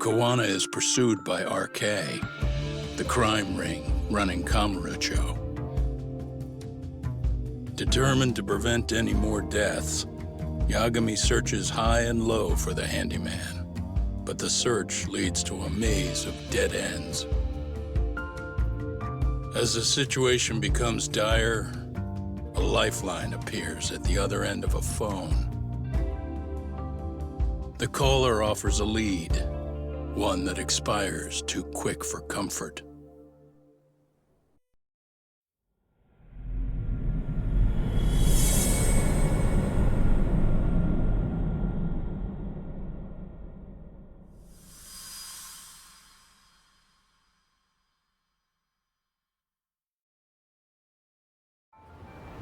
Kawana is pursued by RK, the crime ring running Kamurochō. Determined to prevent any more deaths, Yagami searches high and low for the handyman, but the search leads to a maze of dead ends. As the situation becomes dire, a lifeline appears at the other end of a phone. The caller offers a lead, one that expires too quick for comfort.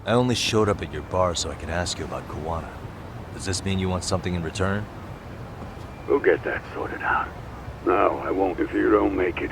I only showed up at your bar so I could ask you about Kawana. Does this mean you want something in return? We'll get that sorted out. No, I won't if you don't make it.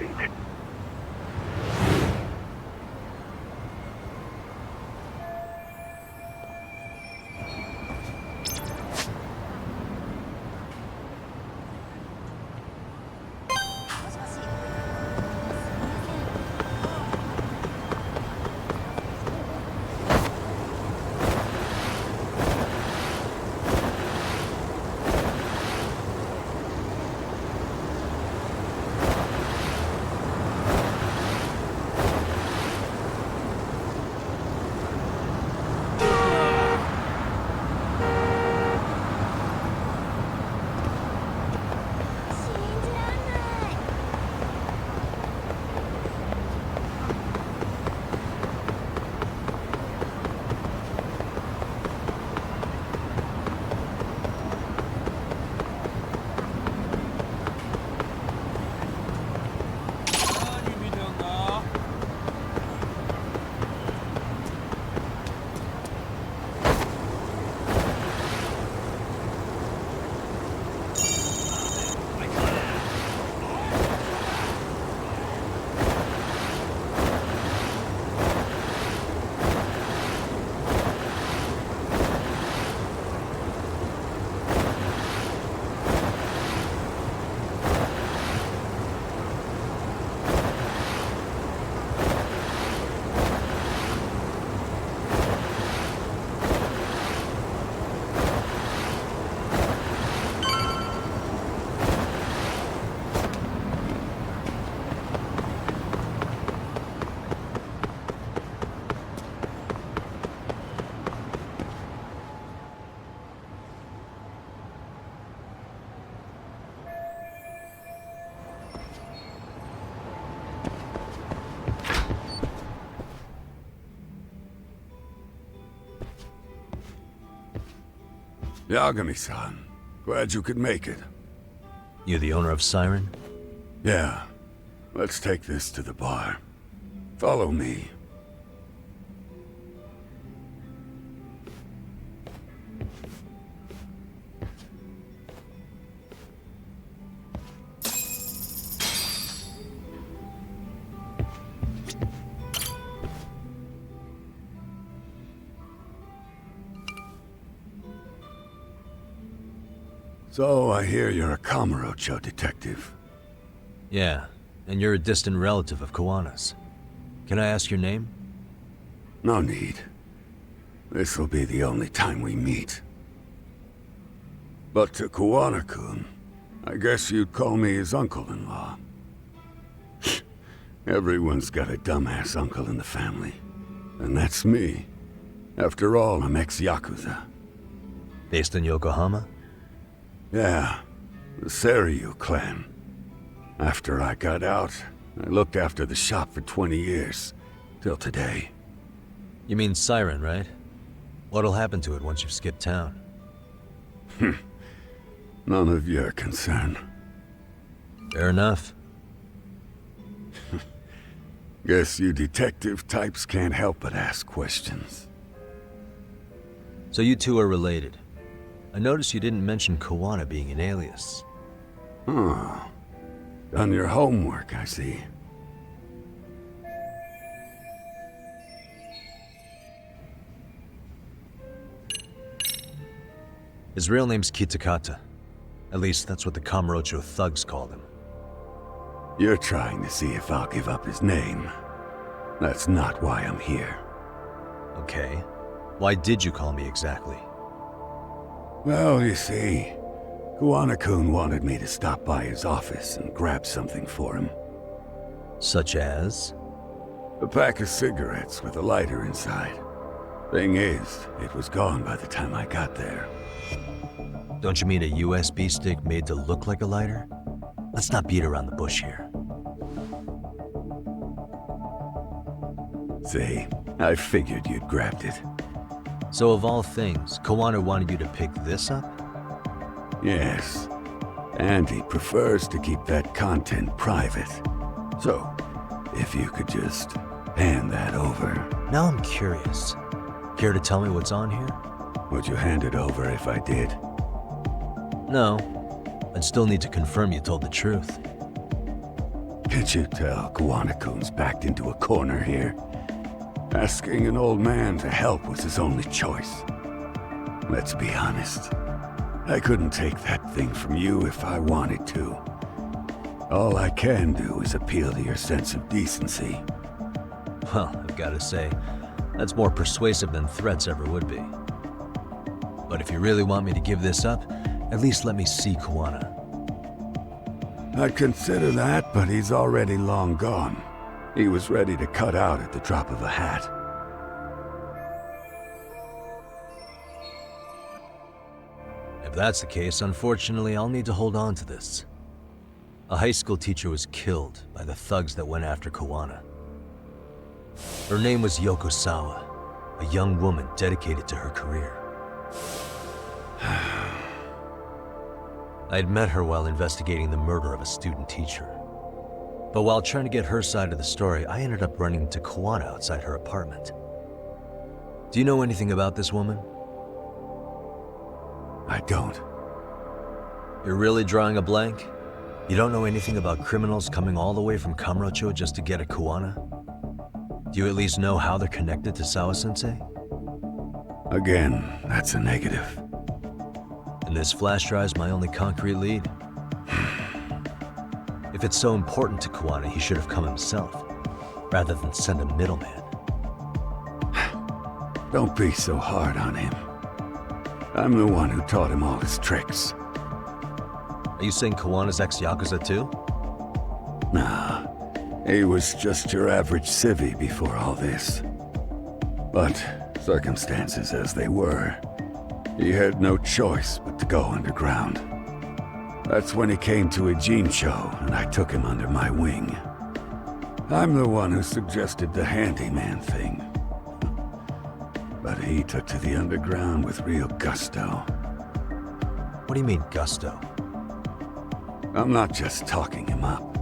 Yagami-san, glad you could make it. You the owner of Siren? Yeah. Let's take this to the bar. Follow me. So, I hear you're a Kamurochō detective. Yeah, and you're a distant relative of Kawana's. Can I ask your name? No need. This'll be the only time we meet. But to Kawana-kun, I guess you'd call me his uncle-in-law. Everyone's got a dumbass uncle in the family. And that's me. After all, I'm ex-Yakuza. Based in Yokohama? Yeah, the Seiryu clan. After I got out, I looked after the shop for 20 years. Till today. You mean Siren, right? What'll happen to it once you've skipped town? None of your concern. Fair enough. Guess you detective types can't help but ask questions. So you two are related. I noticed you didn't mention Kawana being an alias. Oh. Done your homework, I see. His real name's Kitakata. At least that's what the Kamurochō thugs called him. You're trying to see if I'll give up his name. That's not why I'm here. Okay. Why did you call me exactly? Well, you see, Kuwana-kun wanted me to stop by his office and grab something for him. Such as? A pack of cigarettes with a lighter inside. Thing is, it was gone by the time I got there. Don't you mean a USB stick made to look like a lighter? Let's not beat around the bush here. See, I figured you'd grabbed it. So of all things, Kawana wanted you to pick this up? Yes. And he prefers to keep that content private. So, if you could just hand that over. Now I'm curious. Care to tell me what's on here? Would you hand it over if I did? No. I'd still need to confirm you told the truth. Can't you tell Kuwana-kun's backed into a corner here? Asking an old man to help was his only choice. Let's be honest. I couldn't take that thing from you if I wanted to. All I can do is appeal to your sense of decency. Well, I've got to say, that's more persuasive than threats ever would be. But if you really want me to give this up, at least let me see Kawana. I'd consider that, but he's already long gone. He was ready to cut out at the drop of a hat. If that's the case, unfortunately, I'll need to hold on to this. A high school teacher was killed by the thugs that went after Kawana. Her name was Yoko Sawa, a young woman dedicated to her career. I'd met her while investigating the murder of a student teacher. But while trying to get her side of the story, I ended up running into Kawana outside her apartment. Do you know anything about this woman? I don't. You're really drawing a blank? You don't know anything about criminals coming all the way from Kamurochō just to get at Kawana? Do you at least know how they're connected to Sawa-sensei? Again, that's a negative. And this flash drive's my only concrete lead. If it's so important to Kawana, he should have come himself, rather than send a middleman. Don't be so hard on him. I'm the one who taught him all his tricks. Are you saying Kawana's ex-Yakuza too? Nah, he was just your average civvy before all this. But circumstances as they were, he had no choice but to go underground. That's when he came to Ijincho, and I took him under my wing. I'm the one who suggested the handyman thing. But he took to the underground with real gusto. What do you mean, gusto? I'm not just talking him up.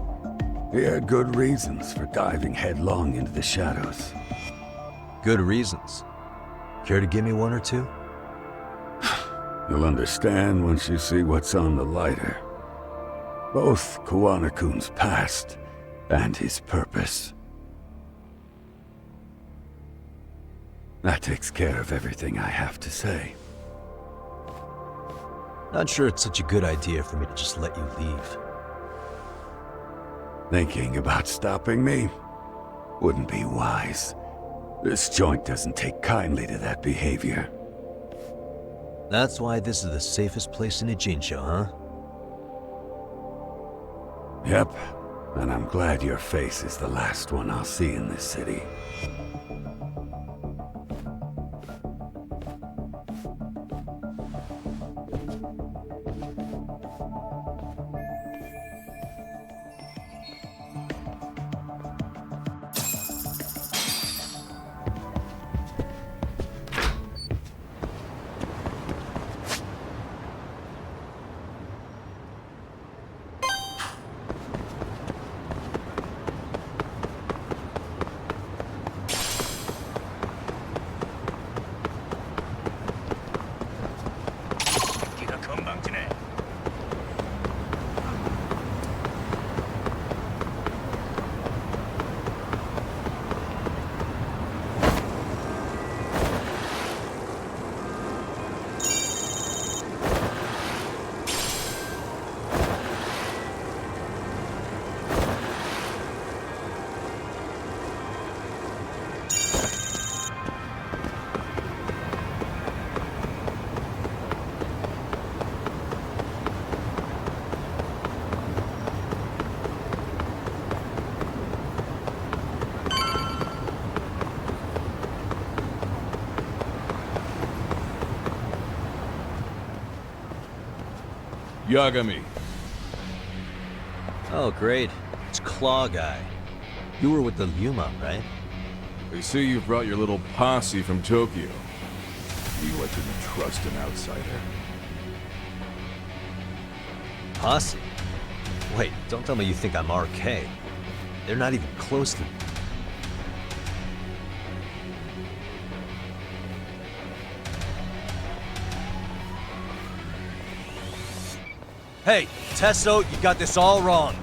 He had good reasons for diving headlong into the shadows. Good reasons. Care to give me one or two? You'll understand once you see what's on the lighter. Both Kuwana-kun's past and his purpose. That takes care of everything I have to say. Not sure it's such a good idea for me to just let you leave. Thinking about stopping me wouldn't be wise. This joint doesn't take kindly to that behavior. That's why this is the safest place in Ijincho, huh? Yep, and I'm glad your face is the last one I'll see in this city. Yagami. Oh, great. It's Claw Guy. You were with the Yuma, right? They say you brought your little posse from Tokyo. You I couldn't trust an outsider. Posse? Wait, don't tell me you think I'm RK. They're not even close to me. Hey, Tesso, you got this all wrong.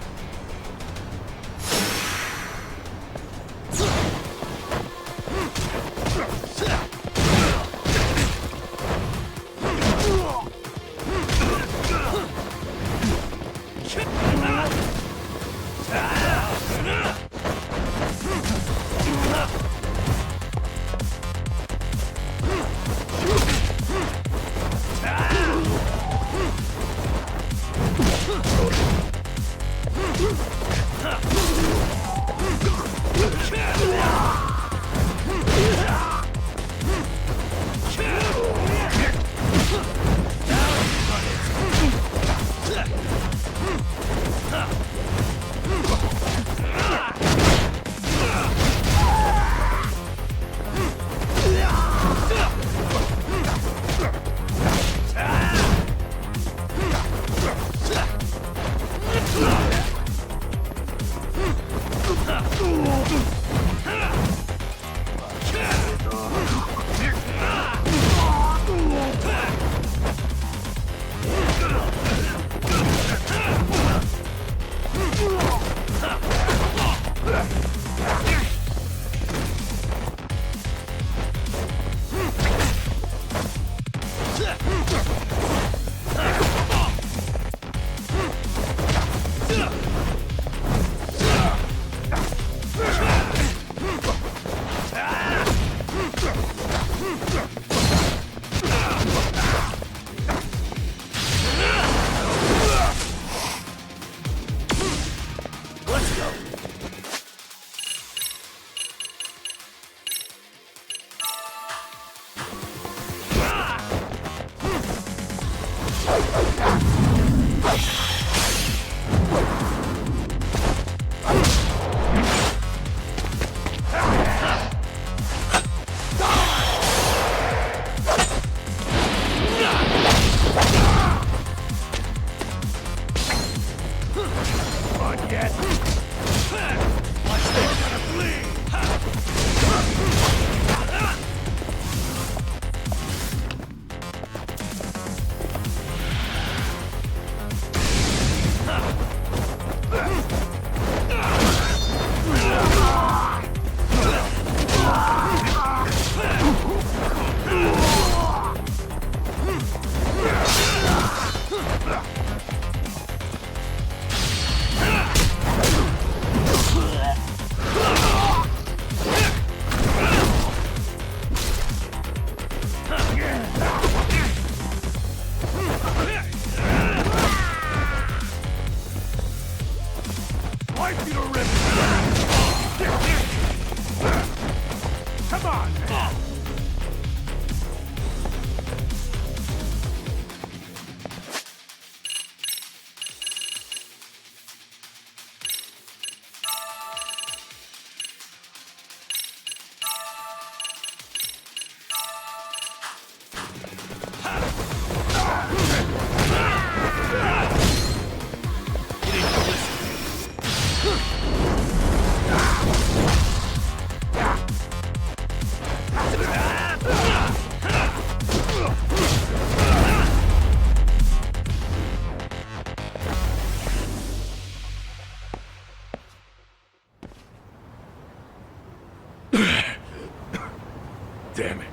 Damn it.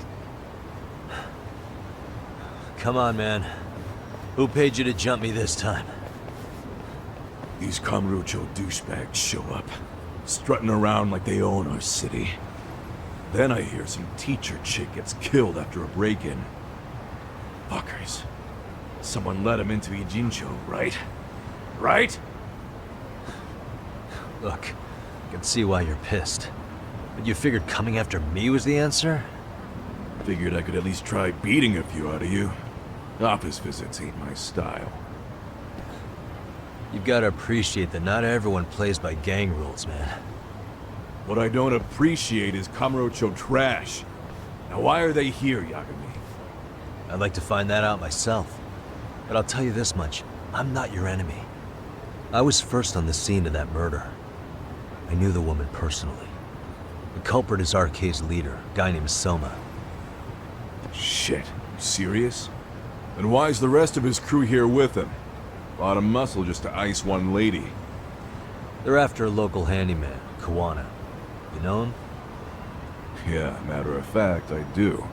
Come on, man. Who paid you to jump me this time? These Kamurochō douchebags show up, strutting around like they own our city. Then I hear some teacher chick gets killed after a break-in. Fuckers. Someone let him into Ijincho, right? Right? Look, I can see why you're pissed. But you figured coming after me was the answer? Figured I could at least try beating a few out of you. Office visits ain't my style. You've got to appreciate that not everyone plays by gang rules, man. What I don't appreciate is Kamurochō trash. Now why are they here, Yagami? I'd like to find that out myself. But I'll tell you this much, I'm not your enemy. I was first on the scene of that murder. I knew the woman personally. The culprit is RK's leader, a guy named Soma. Shit, you serious? Then why is the rest of his crew here with him? A lot of muscle just to ice one lady. They're after a local handyman, Kawana. You know him? Yeah, matter of fact, I do.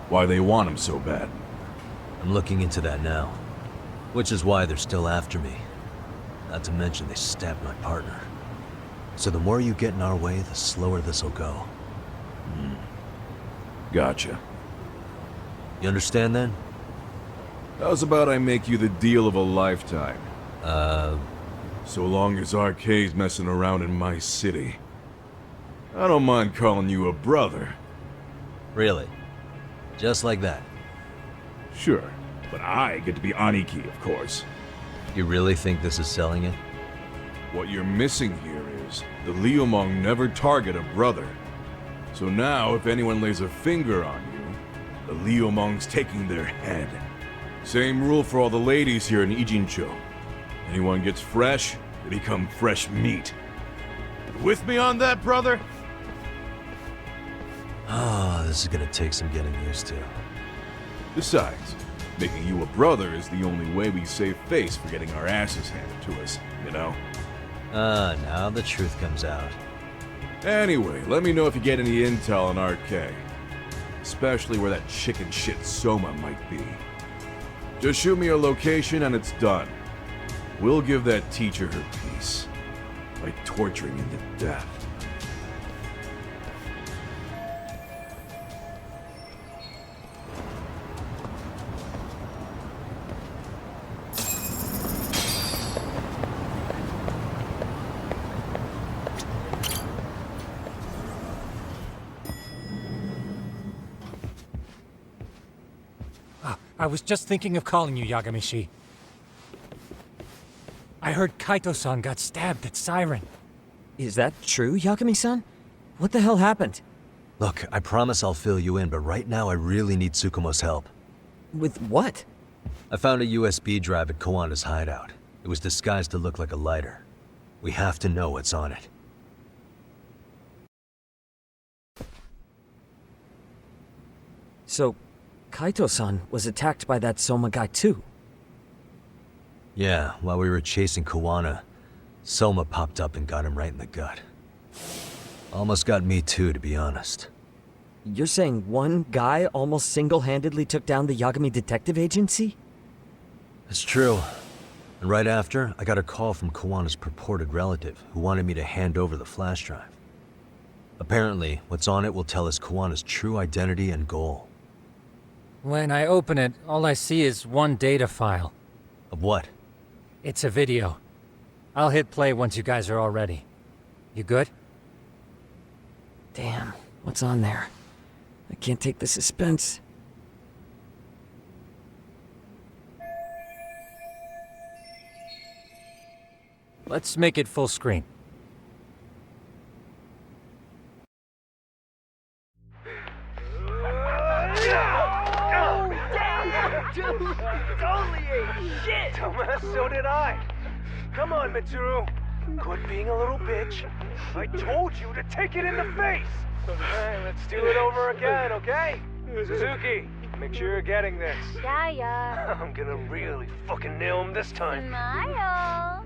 Why they want him so bad? I'm looking into that now. Which is why they're still after me. Not to mention they stabbed my partner. So the more you get in our way, the slower this'll go. Gotcha. You understand then? How's about I make you the deal of a lifetime? So long as RK's messing around in my city. I don't mind calling you a brother. Really? Just like that? Sure, but I get to be Aniki, of course. You really think this is selling it? What you're missing here is the Liumong never target a brother. So now, if anyone lays a finger on you, the Liumong's taking their head. Same rule for all the ladies here in Ijincho. Anyone gets fresh, they become fresh meat. With me on that, brother? Ah, this is gonna take some getting used to. Besides, making you a brother is the only way we save face for getting our asses handed to us, you know? Ah, now the truth comes out. Anyway, let me know if you get any intel on RK. Especially where that chicken shit Soma might be. Just shoot me a location and it's done. We'll give that teacher her peace. By torturing him to death. I was just thinking of calling you, Yagami-shi. I heard Kaito-san got stabbed at Siren. Is that true, Yagami-san? What the hell happened? Look, I promise I'll fill you in, but right now I really need Tsukumo's help. With what? I found a USB drive at Kawana's hideout. It was disguised to look like a lighter. We have to know what's on it. So, Kaito-san was attacked by that Soma guy too? Yeah, while we were chasing Kawana, Soma popped up and got him right in the gut. Almost got me too, to be honest. You're saying one guy almost single-handedly took down the Yagami Detective Agency? It's true. And right after, I got a call from Kawana's purported relative who wanted me to hand over the flash drive. Apparently, what's on it will tell us Kawana's true identity and goal. When I open it, all I see is one data file. Of what? It's a video. I'll hit play once you guys are all ready. You good? Damn, what's on there? I can't take the suspense. Let's make it full screen. Totally ate shit! Thomas, so did I. Come on, Mitsuru. Quit being a little bitch. I told you to take it in the face! Alright, let's do it over again, okay? Suzuki, make sure you're getting this. Yeah. I'm gonna really fucking nail him this time. Smile.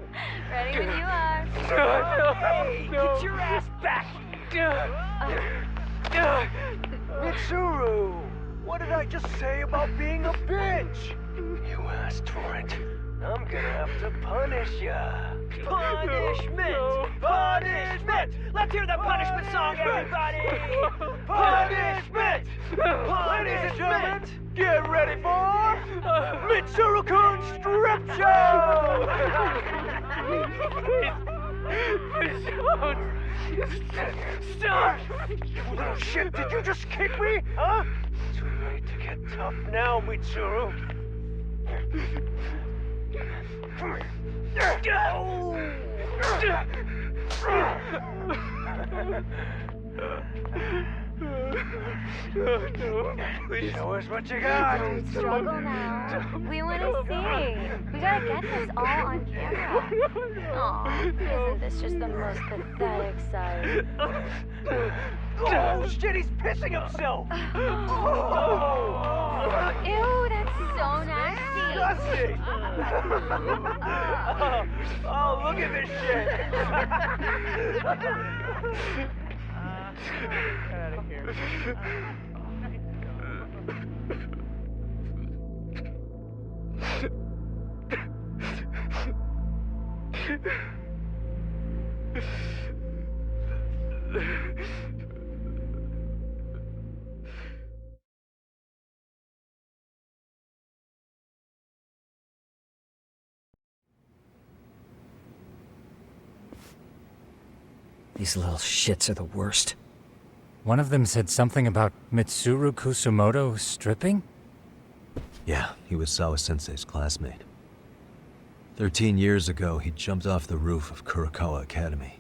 Ready when you are. Hey, get your ass back! Mitsuru! What did I just say about being a bitch? You asked for it. I'm gonna have to punish ya. Punishment! Punishment! Let's hear the punishment song, everybody! Punishment! Ladies and gentlemen, get ready for Mitsuru-kun Strip Show! Stop! You little shit, did you just kick me? Huh? Too late to get tough now, Mitsuru. Come here. Please show us what you got. Don't struggle now. We want to see. We gotta get this all on camera. Aw, isn't this just the most pathetic sight? Oh shit, he's pissing himself. Ew, that's so nasty. Disgusting. Oh, look at this shit. Get out of here. These little shits are the worst. One of them said something about Mitsuru Kusumoto stripping? Yeah, he was Sawa-sensei's classmate. 13 years ago, he jumped off the roof of Kurokawa Academy.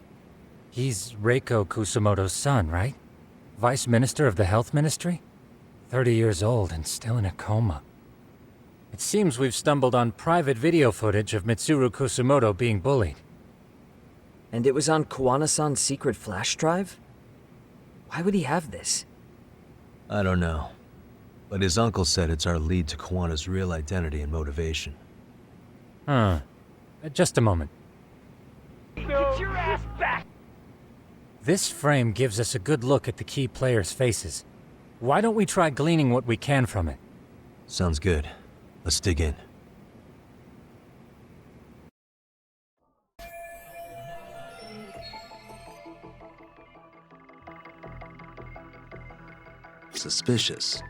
He's Reiko Kusumoto's son, right? Vice Minister of the Health Ministry? 30 years old and still in a coma. It seems we've stumbled on private video footage of Mitsuru Kusumoto being bullied. And it was on Kawana-san's secret flash drive? Why would he have this? I don't know. But his uncle said it's our lead to Kawana's real identity and motivation. Huh. Just a moment. Get your ass back! This frame gives us a good look at the key players' faces. Why don't we try gleaning what we can from it? Sounds good. Let's dig in. Suspicious.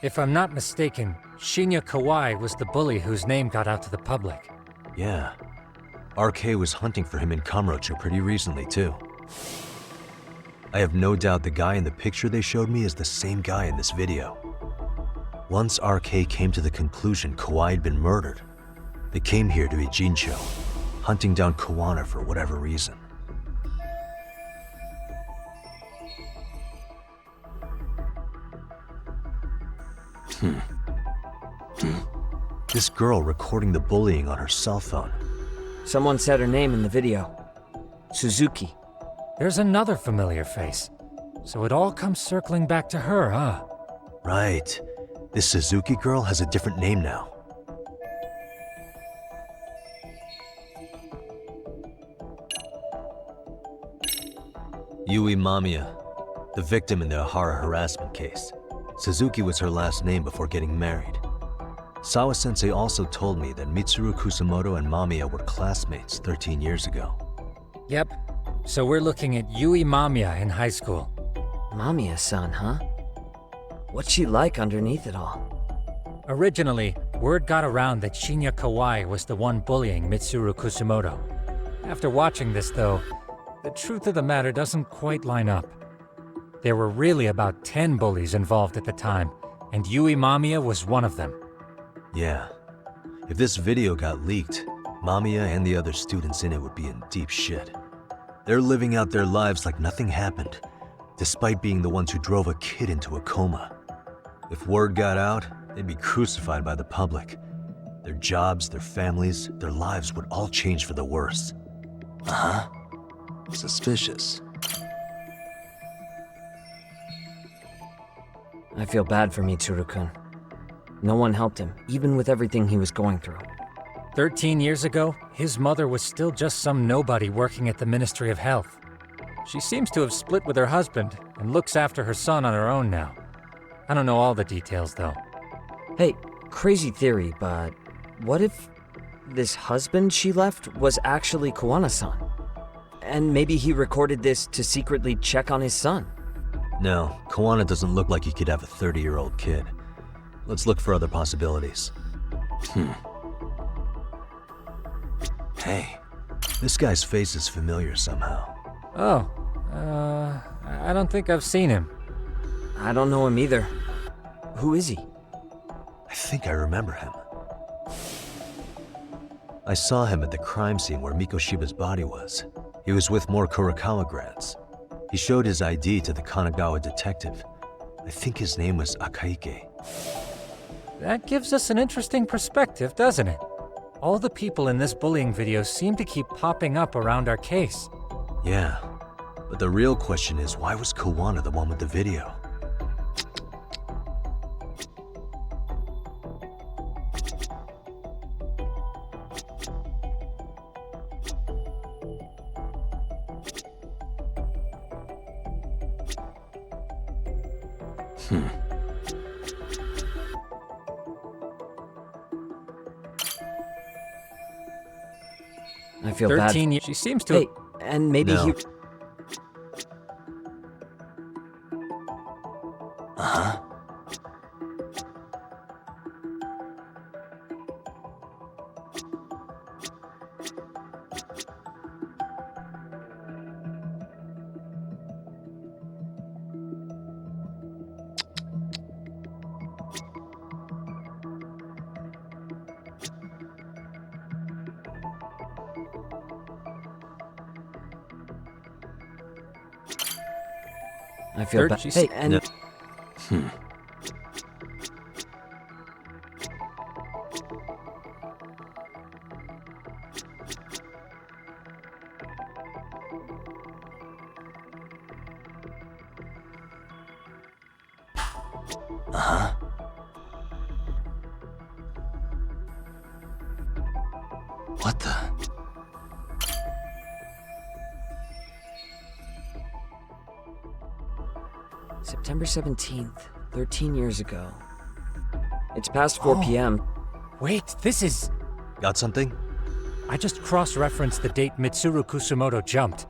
If I'm not mistaken, Shinya Kawai was the bully whose name got out to the public. Yeah. RK was hunting for him in Kamurochō pretty recently, too. I have no doubt the guy in the picture they showed me is the same guy in this video. Once RK came to the conclusion Kawai had been murdered, they came here to Ijincho, hunting down Kawana for whatever reason. This girl recording the bullying on her cell phone. Someone said her name in the video. Suzuki. There's another familiar face. So it all comes circling back to her, huh? Right. This Suzuki girl has a different name now. Yui Mamiya, the victim in the Ahara harassment case. Suzuki was her last name before getting married. Sawa-sensei also told me that Mitsuru Kusumoto and Mamiya were classmates 13 years ago. Yep. So we're looking at Yui Mamiya in high school. Mamiya-san, huh? What's she like underneath it all? Originally, word got around that Shinya Kawai was the one bullying Mitsuru Kusumoto. After watching this, though, the truth of the matter doesn't quite line up. There were really about 10 bullies involved at the time, and Yui Mamiya was one of them. Yeah. If this video got leaked, Mamiya and the other students in it would be in deep shit. They're living out their lives like nothing happened, despite being the ones who drove a kid into a coma. If word got out, they'd be crucified by the public. Their jobs, their families, their lives would all change for the worse. Uh-huh. Suspicious. I feel bad for Mitsuru-kun. No one helped him, even with everything he was going through. 13 years ago, his mother was still just some nobody working at the Ministry of Health. She seems to have split with her husband and looks after her son on her own now. I don't know all the details, though. Hey, crazy theory, but what if this husband she left was actually Kawana-san? And maybe he recorded this to secretly check on his son? No, Kawana doesn't look like he could have a 30-year-old kid. Let's look for other possibilities. Hey, this guy's face is familiar somehow. Oh, I don't think I've seen him. I don't know him either. Who is he? I think I remember him. I saw him at the crime scene where Mikoshiba's body was. He was with more Kurokawa grads. He showed his ID to the Kanagawa detective. I think his name was Akaike. That gives us an interesting perspective, doesn't it? All the people in this bullying video seem to keep popping up around our case. Yeah, but the real question is, why was Kawana the one with the video? I feel 13 bad. years. She seems to. Hey, and maybe No. he... Uh-huh. I feel bad. She's- Hey, and... No. Uh-huh. What the? September 17th, 13 years ago. It's past 4 p.m. Wait, this is. Got something? I just cross-referenced the date Mitsuru Kusumoto jumped.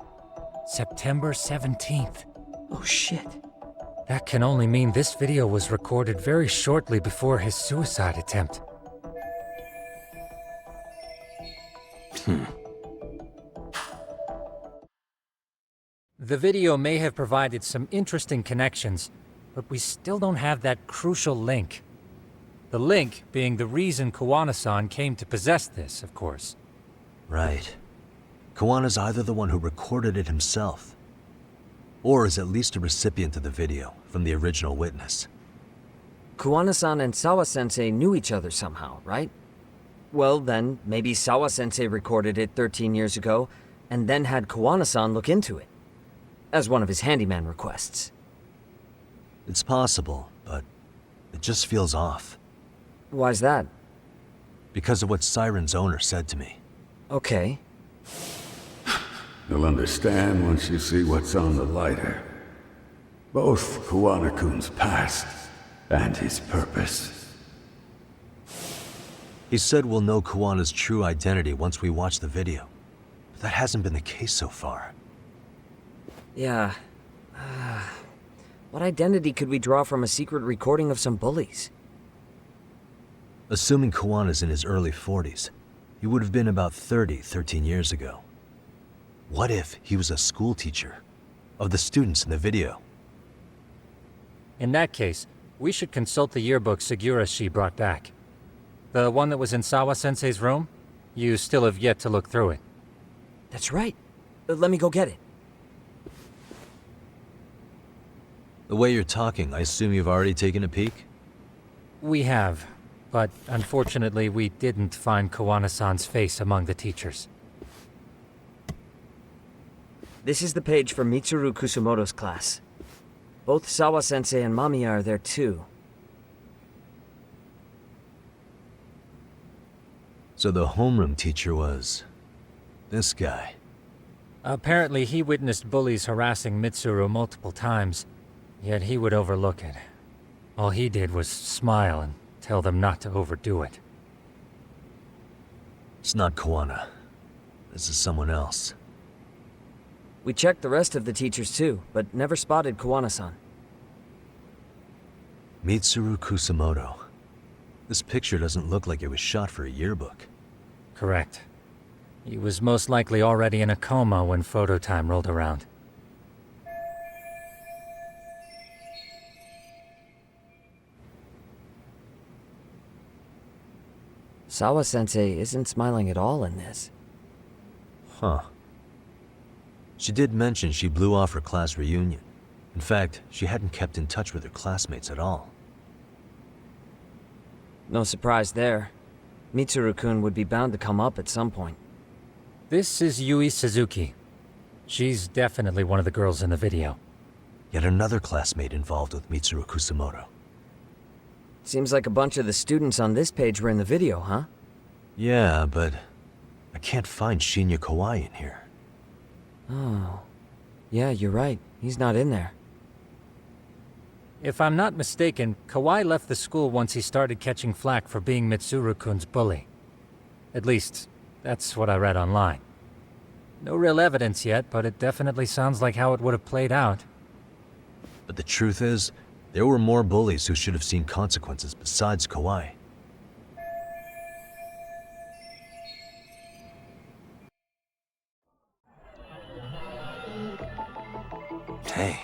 September 17th. Oh shit. That can only mean this video was recorded very shortly before his suicide attempt. The video may have provided some interesting connections, but we still don't have that crucial link. The link being the reason Kawana-san came to possess this, of course. Right. Kawana's either the one who recorded it himself, or is at least a recipient of the video from the original witness. Kuwana-san and Sawa-sensei knew each other somehow, right? Well then, maybe Sawa-sensei recorded it 13 years ago, and then had Kawana-san look into it, as one of his handyman requests. It's possible, but it just feels off. Why's that? Because of what Siren's owner said to me. Okay. You'll understand once you see what's on the lighter. Both Kawana-kun's past and his purpose. He said we'll know Kawana's true identity once we watch the video. But that hasn't been the case so far. Yeah. What identity could we draw from a secret recording of some bullies? Assuming Kawana's in his early 40s, he would have been about 30 13 years ago. What if he was a school teacher of the students in the video? In that case, we should consult the yearbook Segura-shi brought back. The one that was in Sawa-sensei's room? You still have yet to look through it. That's right. Let me go get it. The way you're talking, I assume you've already taken a peek? We have, but unfortunately we didn't find Kawana-san's face among the teachers. This is the page for Mitsuru Kusumoto's class. Both Sawa-sensei and Mamiya are there too. So the homeroom teacher was this guy. Apparently he witnessed bullies harassing Mitsuru multiple times, yet he would overlook it. All he did was smile and tell them not to overdo it. It's not Kawana. This is someone else. We checked the rest of the teachers too, but never spotted Kawana-san. Mitsuru Kusumoto. This picture doesn't look like it was shot for a yearbook. Correct. He was most likely already in a coma when photo time rolled around. Sawa-sensei isn't smiling at all in this. Huh. She did mention she blew off her class reunion. In fact, she hadn't kept in touch with her classmates at all. No surprise there. Mitsuru-kun would be bound to come up at some point. This is Yui Suzuki. She's definitely one of the girls in the video. Yet another classmate involved with Mitsuru Kusumoto. Seems like a bunch of the students on this page were in the video, huh? Yeah, but I can't find Shinya Kawai in here. Oh. Yeah, you're right. He's not in there. If I'm not mistaken, Kawai left the school once he started catching flack for being Mitsuru-kun's bully. At least, that's what I read online. No real evidence yet, but it definitely sounds like how it would have played out. But the truth is, there were more bullies who should have seen consequences besides Kawai. Hey.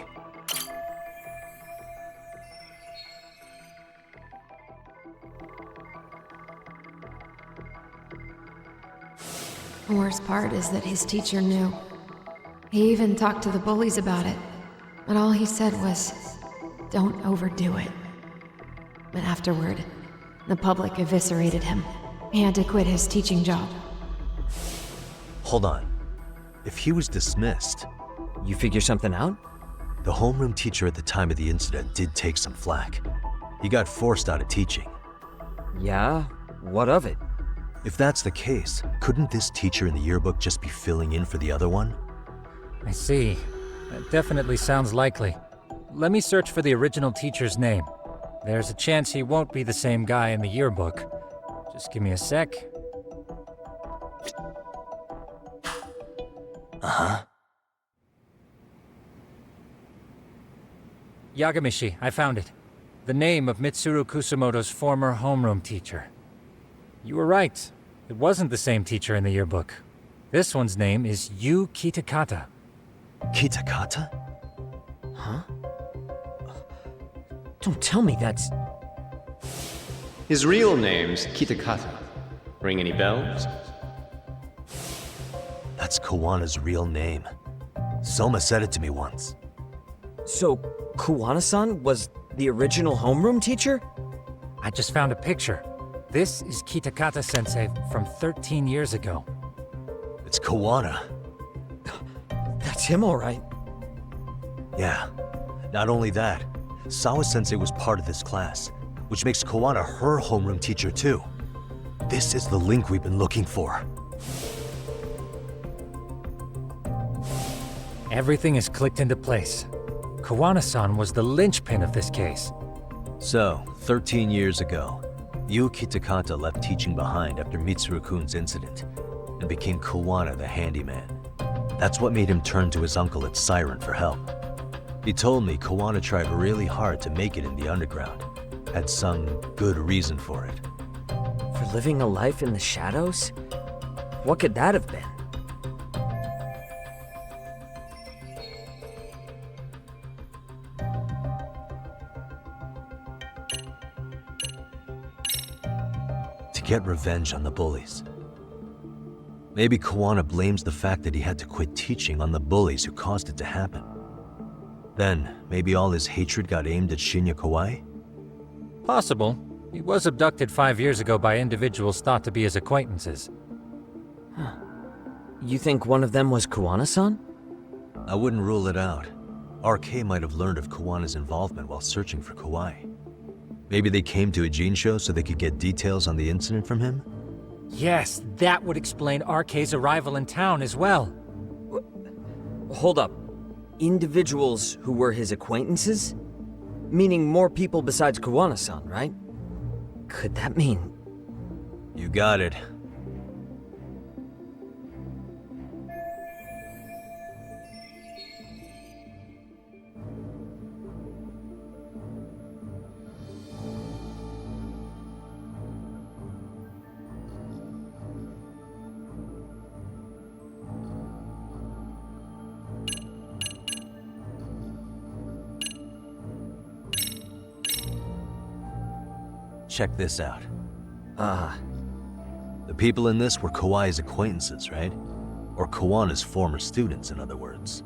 The worst part is that his teacher knew. He even talked to the bullies about it, but all he said was, "Don't overdo it." But afterward, the public eviscerated him. He had to quit his teaching job. Hold on. If he was dismissed, You figure something out? the homeroom teacher at the time of the incident did take some flack. He got forced out of teaching. Yeah? What of it? If that's the case, couldn't this teacher in the yearbook just be filling in for the other one? I see. That definitely sounds likely. Let me search for the original teacher's name. There's a chance he won't be the same guy in the yearbook. Just give me a sec. Uh-huh. Yagamishi, I found it. The name of Mitsuru Kusumoto's former homeroom teacher. You were right. It wasn't the same teacher in the yearbook. This one's name is Yu Kitakata. Kitakata? Huh? Don't tell me that's... His real name's Kitakata. Ring any bells? That's Kawana's real name. Soma said it to me once. So, Kuwana-san was the original homeroom teacher? I just found a picture. This is Kitakata-sensei from 13 years ago. It's Kawana. That's him, all right. Yeah. Not only that, Sawa-sensei was part of this class, which makes Kawana her homeroom teacher too. This is the link we've been looking for. Everything is clicked into place. Kawana-san was the linchpin of this case. So, 13 years ago, Yu Kitakata left teaching behind after Mitsuru-kun's incident, and became Kawana the handyman. That's what made him turn to his uncle at Siren for help. He told me Kawana tried really hard to make it in the underground. Had some good reason for it. For living a life in the shadows? What could that have been? To get revenge on the bullies. Maybe Kawana blames the fact that he had to quit teaching on the bullies who caused it to happen. Then, maybe all his hatred got aimed at Shinya Kawai? Possible. He was abducted 5 years ago by individuals thought to be his acquaintances. You think one of them was Kuwana-san? I wouldn't rule it out. RK might have learned of Kawana's involvement while searching for Kawai. Maybe they came to Ijincho so they could get details on the incident from him? Yes, that would explain RK's arrival in town as well. Hold up. Individuals who were his acquaintances? Meaning more people besides Kuwana-san, right? Could that mean... You got it. Check this out. people in this were Kawai's acquaintances, right? Or Kawana's former students, in other words.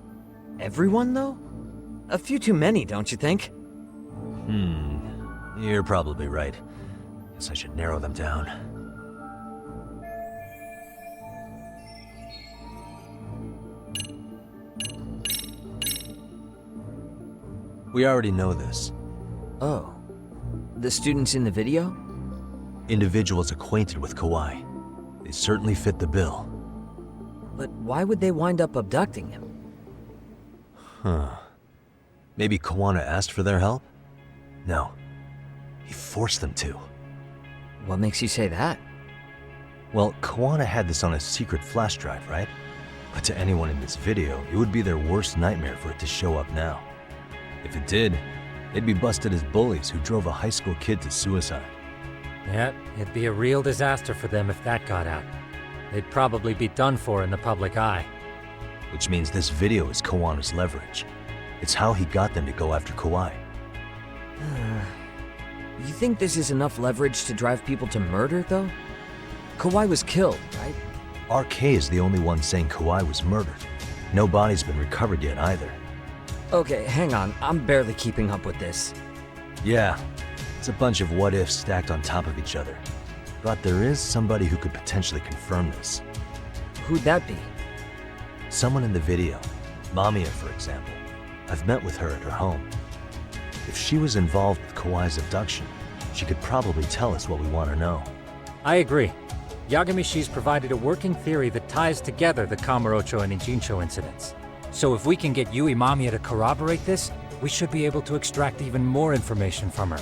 Everyone, though? A few too many, don't you think? You're probably right. Guess I should narrow them down. We already know this. Oh. The students in the video? Individuals acquainted with Kawai. They certainly fit the bill. But why would they wind up abducting him? Maybe Kawana asked for their help? No. He forced them to. What makes you say that? Well, Kawana had this on a secret flash drive, right? But to anyone in this video, it would be their worst nightmare for it to show up now. If it did, they'd be busted as bullies who drove a high school kid to suicide. Yeah, it'd be a real disaster for them if that got out. They'd probably be done for in the public eye. Which means this video is Kawana's leverage. It's how he got them to go after Kawai. You think this is enough leverage to drive people to murder, though? Kawai was killed, right? RK is the only one saying Kawai was murdered. No body's been recovered yet either. Okay, hang on. I'm barely keeping up with this. Yeah, it's a bunch of what-ifs stacked on top of each other. But there is somebody who could potentially confirm this. Who'd that be? Someone in the video. Mamiya, for example. I've met with her at her home. If she was involved with Kawai's abduction, she could probably tell us what we want to know. I agree. Yagamishi's provided a working theory that ties together the Kamurochō and Ijincho incidents. So if we can get Yui Mamiya to corroborate this, we should be able to extract even more information from her.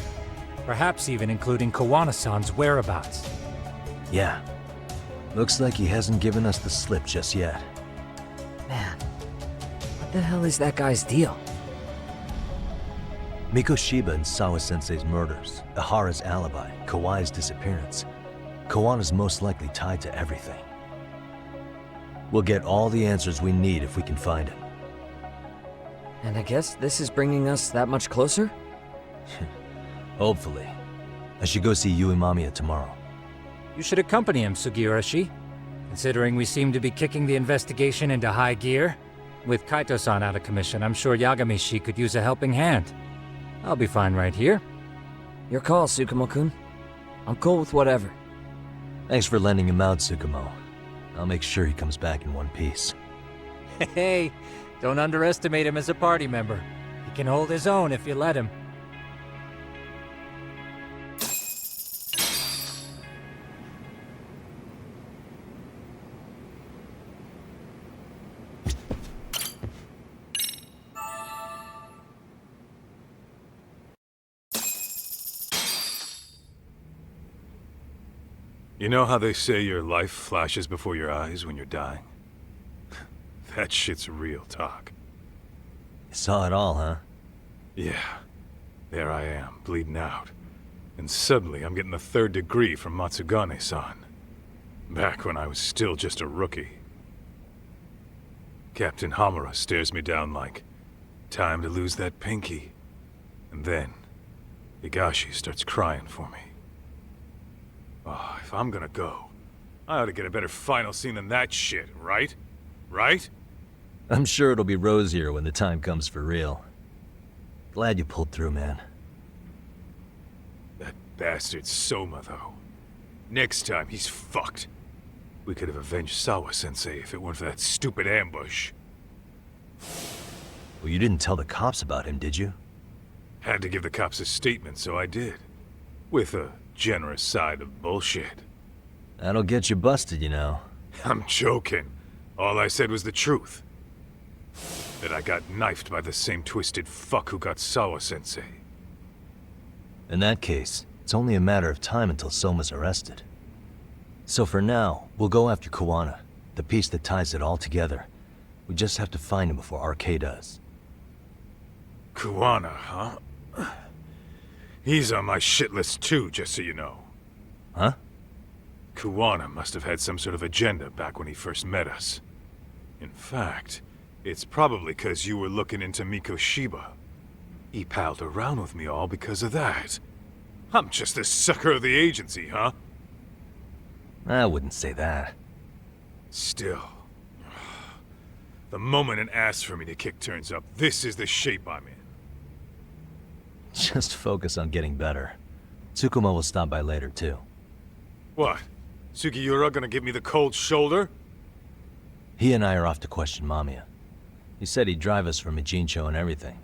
Perhaps even including Kawana-san's whereabouts. Yeah. Looks like he hasn't given us the slip just yet. Man, what the hell is that guy's deal? Miko Shiba and Sawa-sensei's murders, Ihara's alibi, Kawai's disappearance. Kawana's most likely tied to everything. We'll get all the answers we need if we can find him. And I guess this is bringing us that much closer? Hopefully. I should go see Yui Mamiya tomorrow. You should accompany him, Sugiurashi. Considering we seem to be kicking the investigation into high gear. With Kaito-san out of commission, I'm sure Yagamishi could use a helping hand. I'll be fine right here. Your call, Tsukumo-kun. I'm cool with whatever. Thanks for lending him out, Tsukumo. I'll make sure he comes back in one piece. Hey, don't underestimate him as a party member. He can hold his own if you let him. You know how they say your life flashes before your eyes when you're dying? That shit's real talk. You saw it all, huh? Yeah. There I am, bleeding out. And suddenly I'm getting the 3rd degree from Matsugane-san. Back when I was still just a rookie. Captain Hamura stares me down like, time to lose that pinky. And then, Higashi starts crying for me. Oh, if I'm gonna go, I ought to get a better final scene than that shit, right? Right? I'm sure it'll be rosier when the time comes for real. Glad you pulled through, man. That bastard Soma, though. Next time, he's fucked. We could have avenged Sawa-sensei if it weren't for that stupid ambush. Well, you didn't tell the cops about him, did you? Had to give the cops a statement, so I did. With a generous side of bullshit. That'll get you busted, you know. I'm joking. All I said was the truth. That I got knifed by the same twisted fuck who got Sawa-sensei. In that case, it's only a matter of time until Soma's arrested. So for now, we'll go after Kawana, the piece that ties it all together. We just have to find him before RK does. Kawana, huh? He's on my shit list too, just so you know. Huh? Kawana must have had some sort of agenda back when he first met us. In fact, it's probably because you were looking into Miko Shiba. He palled around with me all because of that. I'm just the sucker of the agency, huh? I wouldn't say that. Still. The moment an ass for me to kick turns up, this is the shape I'm in. Just focus on getting better. Tsukuma will stop by later, too. What? Sugiura gonna give me the cold shoulder? He and I are off to question Mamiya. He said he'd drive us from Ijincho and everything.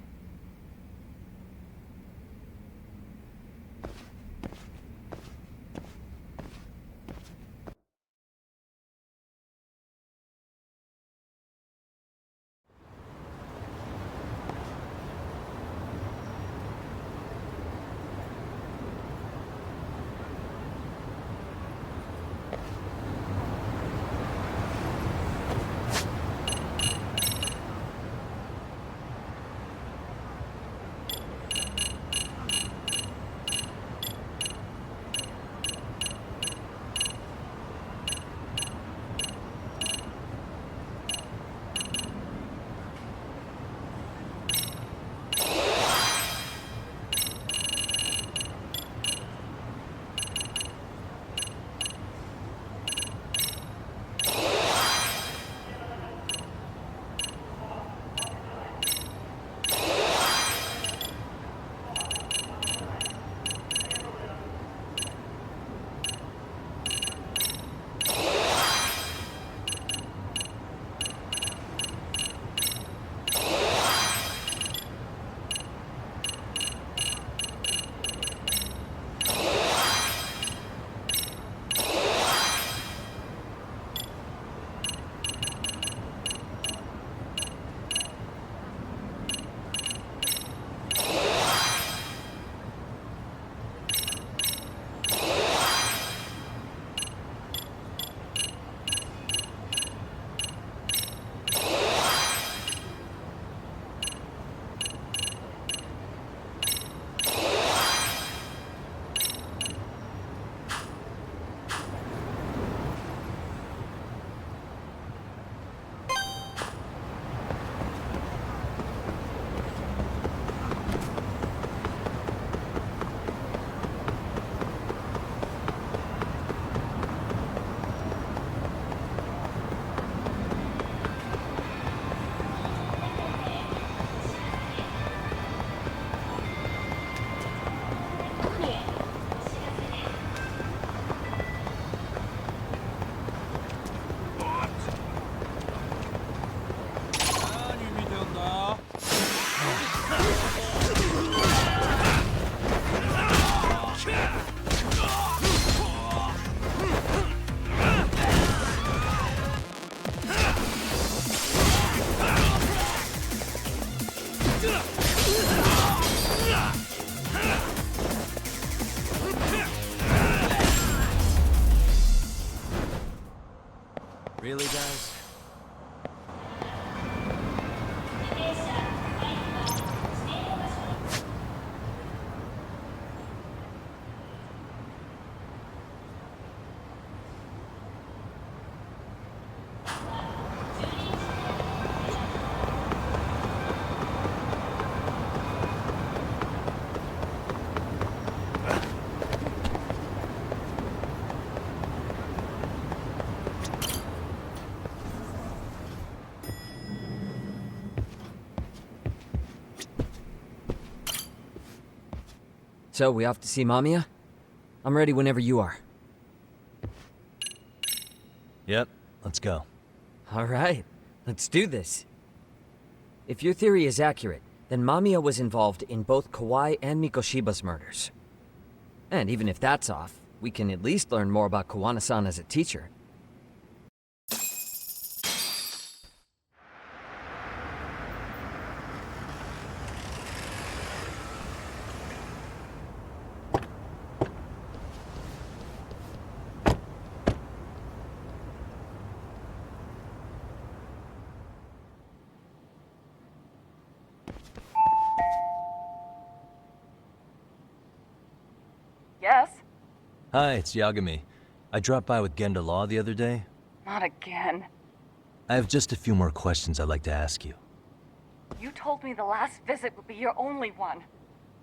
Really, guys? So, we off to see Mamiya? I'm ready whenever you are. Yep, let's go. Alright, let's do this. If your theory is accurate, then Mamiya was involved in both Kawai and Mikoshiba's murders. And even if that's off, we can at least learn more about Kawana-san as a teacher. Yes? Hi, it's Yagami. I dropped by with Genda Law the other day. Not again. I have just a few more questions I'd like to ask you. You told me the last visit would be your only one.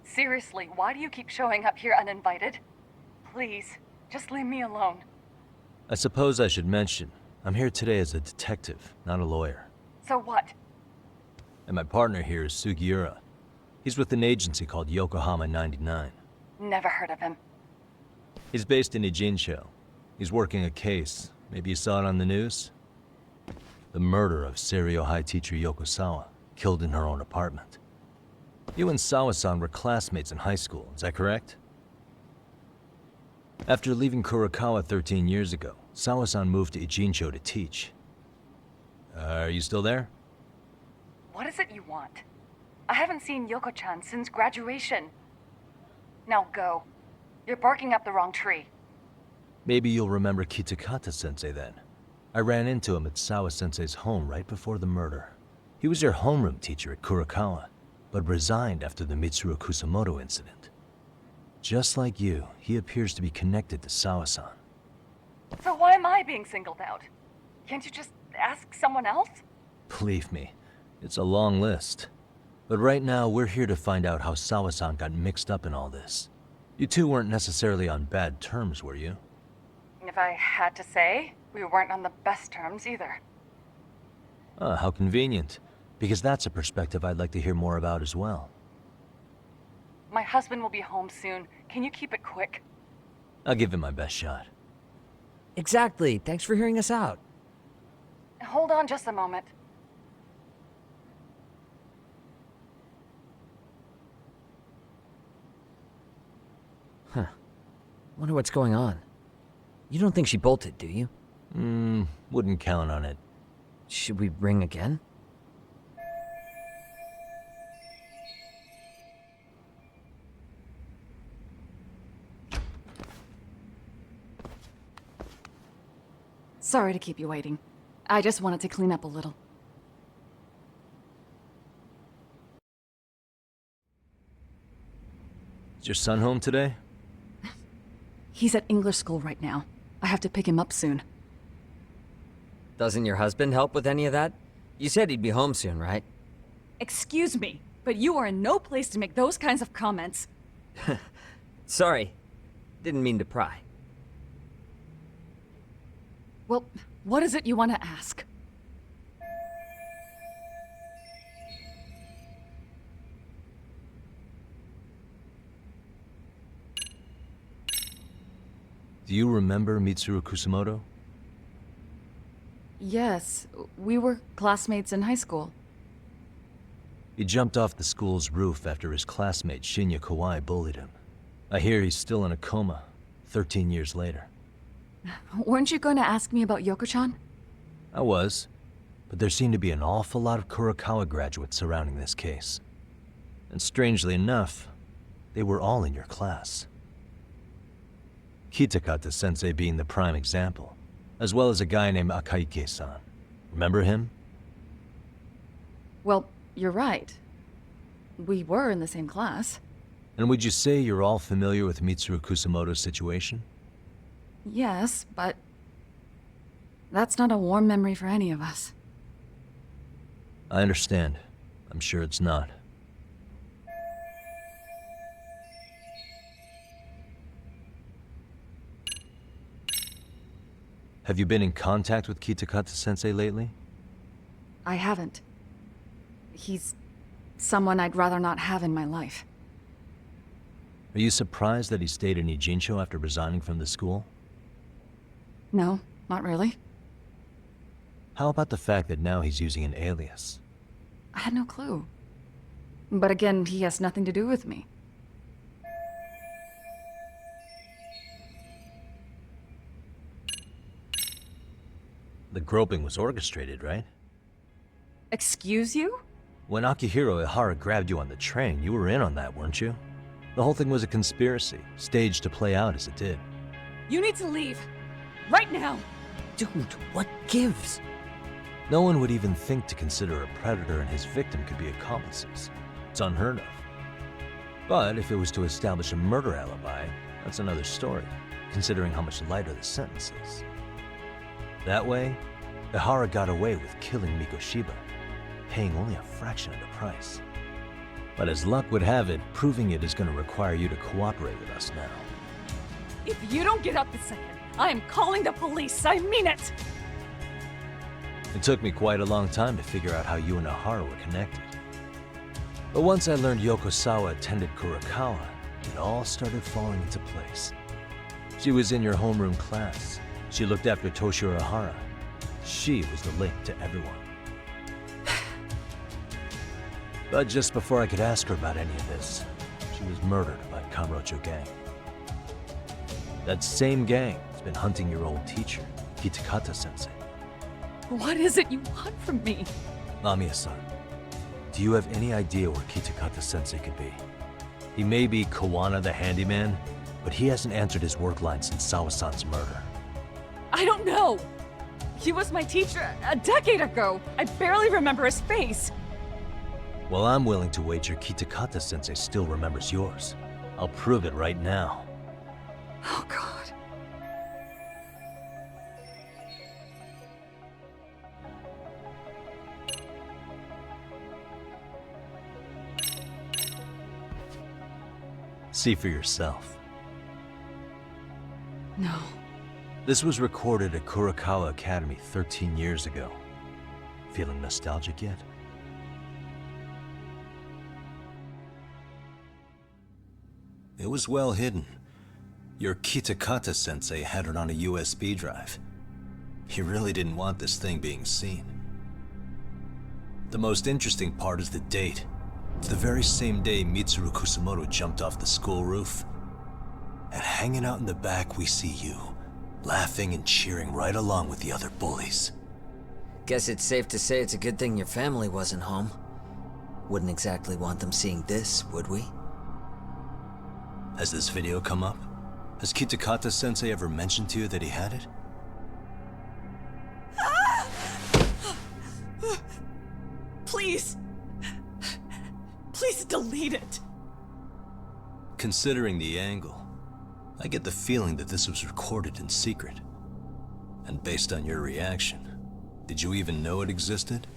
Seriously, why do you keep showing up here uninvited? Please, just leave me alone. I suppose I should mention, I'm here today as a detective, not a lawyer. So what? And my partner here is Sugiura. He's with an agency called Yokohama 99. Never heard of him. He's based in Ijincho. He's working a case. Maybe you saw it on the news? The murder of Seiryo High teacher Yoko Sawa, killed in her own apartment. You and Sawa-san were classmates in high school, is that correct? After leaving Kurokawa 13 years ago, Sawa-san moved to Ijincho to teach. Are you still there? What is it you want? I haven't seen Yoko-chan since graduation. Now go. You're barking up the wrong tree. Maybe you'll remember Kitakata-sensei then. I ran into him at Sawa-sensei's home right before the murder. He was your homeroom teacher at Kurokawa, but resigned after the Mitsuru Kusamoto incident. Just like you, he appears to be connected to Sawa-san. So why am I being singled out? Can't you just ask someone else? Believe me, it's a long list. But right now, we're here to find out how Sawa-san got mixed up in all this. You two weren't necessarily on bad terms, were you? If I had to say, we weren't on the best terms either. Ah, how convenient. Because that's a perspective I'd like to hear more about as well. My husband will be home soon. Can you keep it quick? I'll give it my best shot. Exactly. Thanks for hearing us out. Hold on just a moment. Huh. Wonder what's going on. You don't think she bolted, do you? Wouldn't count on it. Should we ring again? Sorry to keep you waiting. I just wanted to clean up a little. Is your son home today? He's at English school right now. I have to pick him up soon. Doesn't your husband help with any of that? You said he'd be home soon, right? Excuse me, but you are in no place to make those kinds of comments. Sorry. Didn't mean to pry. Well, what is it you want to ask? Do you remember Mitsuru Kusamoto? Yes, we were classmates in high school. He jumped off the school's roof after his classmate Shinya Kawai bullied him. I hear he's still in a coma, 13 years later. Weren't you going to ask me about Yoko-chan? I was, but there seemed to be an awful lot of Kurokawa graduates surrounding this case. And strangely enough, they were all in your class. Kitakata-sensei being the prime example, as well as a guy named Akaike-san. Remember him? Well, you're right. We were in the same class. And would you say you're all familiar with Mitsuru Kusamoto's situation? Yes, but that's not a warm memory for any of us. I understand. I'm sure it's not. Have you been in contact with Kitakata-sensei lately? I haven't. He's someone I'd rather not have in my life. Are you surprised that he stayed in Ijincho after resigning from the school? No, not really. How about the fact that now he's using an alias? I had no clue. But again, he has nothing to do with me. The groping was orchestrated, right? Excuse you? When Akihiro Ihara grabbed you on the train, you were in on that, weren't you? The whole thing was a conspiracy, staged to play out as it did. You need to leave. Right now! Dude, what gives? No one would even think to consider a predator and his victim could be accomplices. It's unheard of. But if it was to establish a murder alibi, that's another story, considering how much lighter the sentence is. That way, Ihara got away with killing Miko Shiba, paying only a fraction of the price. But as luck would have it, proving it is going to require you to cooperate with us now. If you don't get up this second, I am calling the police, I mean it! It took me quite a long time to figure out how you and Ahara were connected. But once I learned Yokosawa attended Kurokawa, it all started falling into place. She was in your homeroom class. She looked after Toshiro Ahara. She was the link to everyone. But just before I could ask her about any of this, she was murdered by Kamurochō gang. That same gang has been hunting your old teacher, Kitakata-sensei. What is it you want from me? Mamiya-san, do you have any idea where Kitakata-sensei could be? He may be Kawana the handyman, but he hasn't answered his work line since Sawa-san's murder. I don't know! He was my teacher a decade ago. I barely remember his face. Well, I'm willing to wager Kitakata-sensei still remembers yours. I'll prove it right now. Oh, God. See for yourself. No. This was recorded at Kurokawa Academy 13 years ago. Feeling nostalgic yet? It was well hidden. Your Kitakata-sensei had it on a USB drive. He really didn't want this thing being seen. The most interesting part is the date. It's the very same day Mitsuru Kusumoto jumped off the school roof. And hanging out in the back, we see you, laughing and cheering right along with the other bullies. Guess it's safe to say it's a good thing your family wasn't home. Wouldn't exactly want them seeing this, would we? Has this video come up? Has Kitakata-sensei ever mentioned to you that he had it? Please. Please delete it. Considering the angle, I get the feeling that this was recorded in secret. And based on your reaction, did you even know it existed?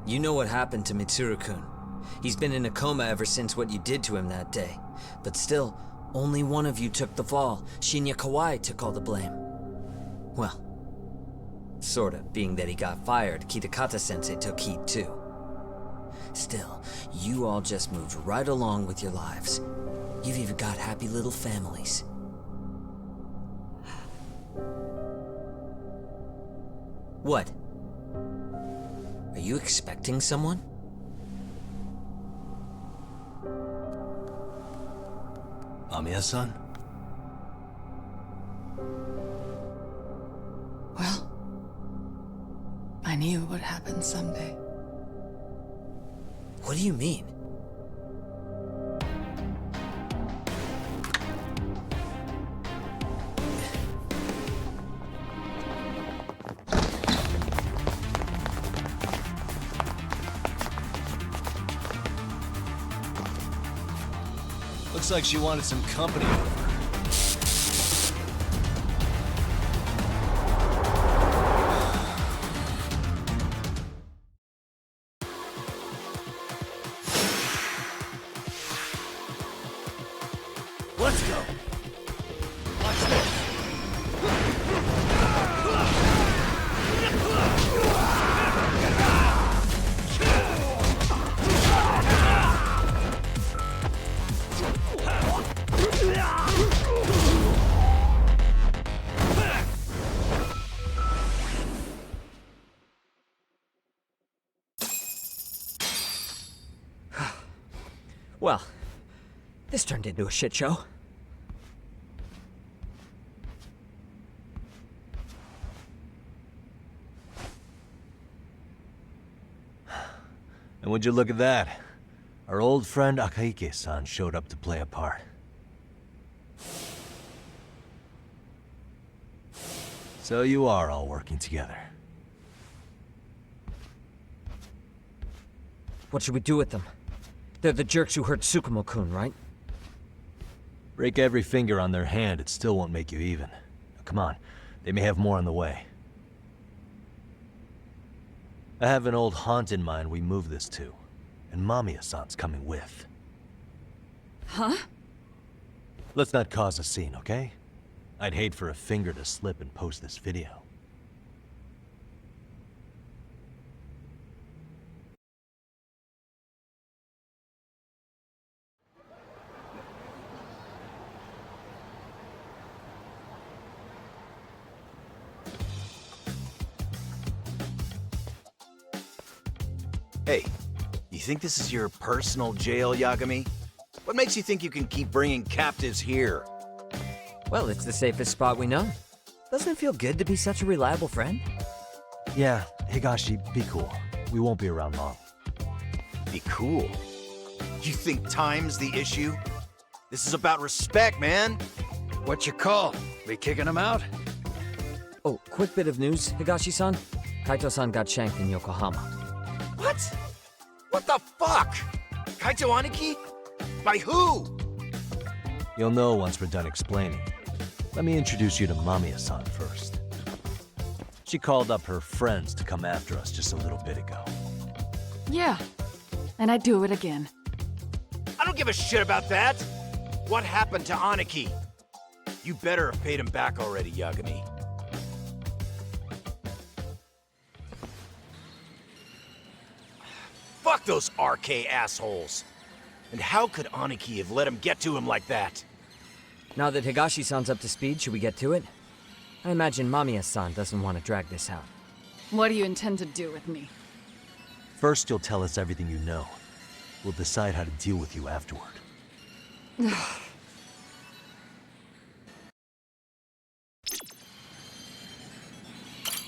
You know what happened to Mitsuru-kun. He's been in a coma ever since what you did to him that day. But still, only one of you took the fall. Shinya Kawai took all the blame. Well, sorta, being that he got fired, Kitakata-sensei took heat too. Still, you all just moved right along with your lives. You've even got happy little families. What? Are you expecting someone? Mamiya-san? Well, I knew it would happen someday. What do you mean? Looks like she wanted some company over. Let's go. Watch this. Well, this turned into a shit show. And would you look at that? Our old friend Akahike-san showed up to play a part. So you are all working together. What should we do with them? They're the jerks who hurt Tsukumo-kun, right? Break every finger on their hand, it still won't make you even. Come on, they may have more on the way. I have an old haunt in mind we move this to, and Mamiya-san's coming with. Huh? Let's not cause a scene, okay? I'd hate for a finger to slip and post this video. Hey, you think this is your personal jail, Yagami? What makes you think you can keep bringing captives here? Well, it's the safest spot we know. Doesn't it feel good to be such a reliable friend? Yeah, Higashi, be cool. We won't be around long. Be cool. You think time's the issue? This is about respect, man. What's your call? We kicking him out? Oh, quick bit of news, Higashi-san. Kaito-san got shanked in Yokohama. What? What the fuck? Kaito Aniki? By who? You'll know once we're done explaining. Let me introduce you to Mamiya-san first. She called up her friends to come after us just a little bit ago. Yeah, and I'd do it again. I don't give a shit about that. What happened to Aniki? You better have paid him back already, Yagami. Fuck those RK assholes. And how could Aniki have let him get to him like that? Now that Higashi-san's up to speed, should we get to it? I imagine Mamiya-san doesn't want to drag this out. What do you intend to do with me? First, you'll tell us everything you know. We'll decide how to deal with you afterward.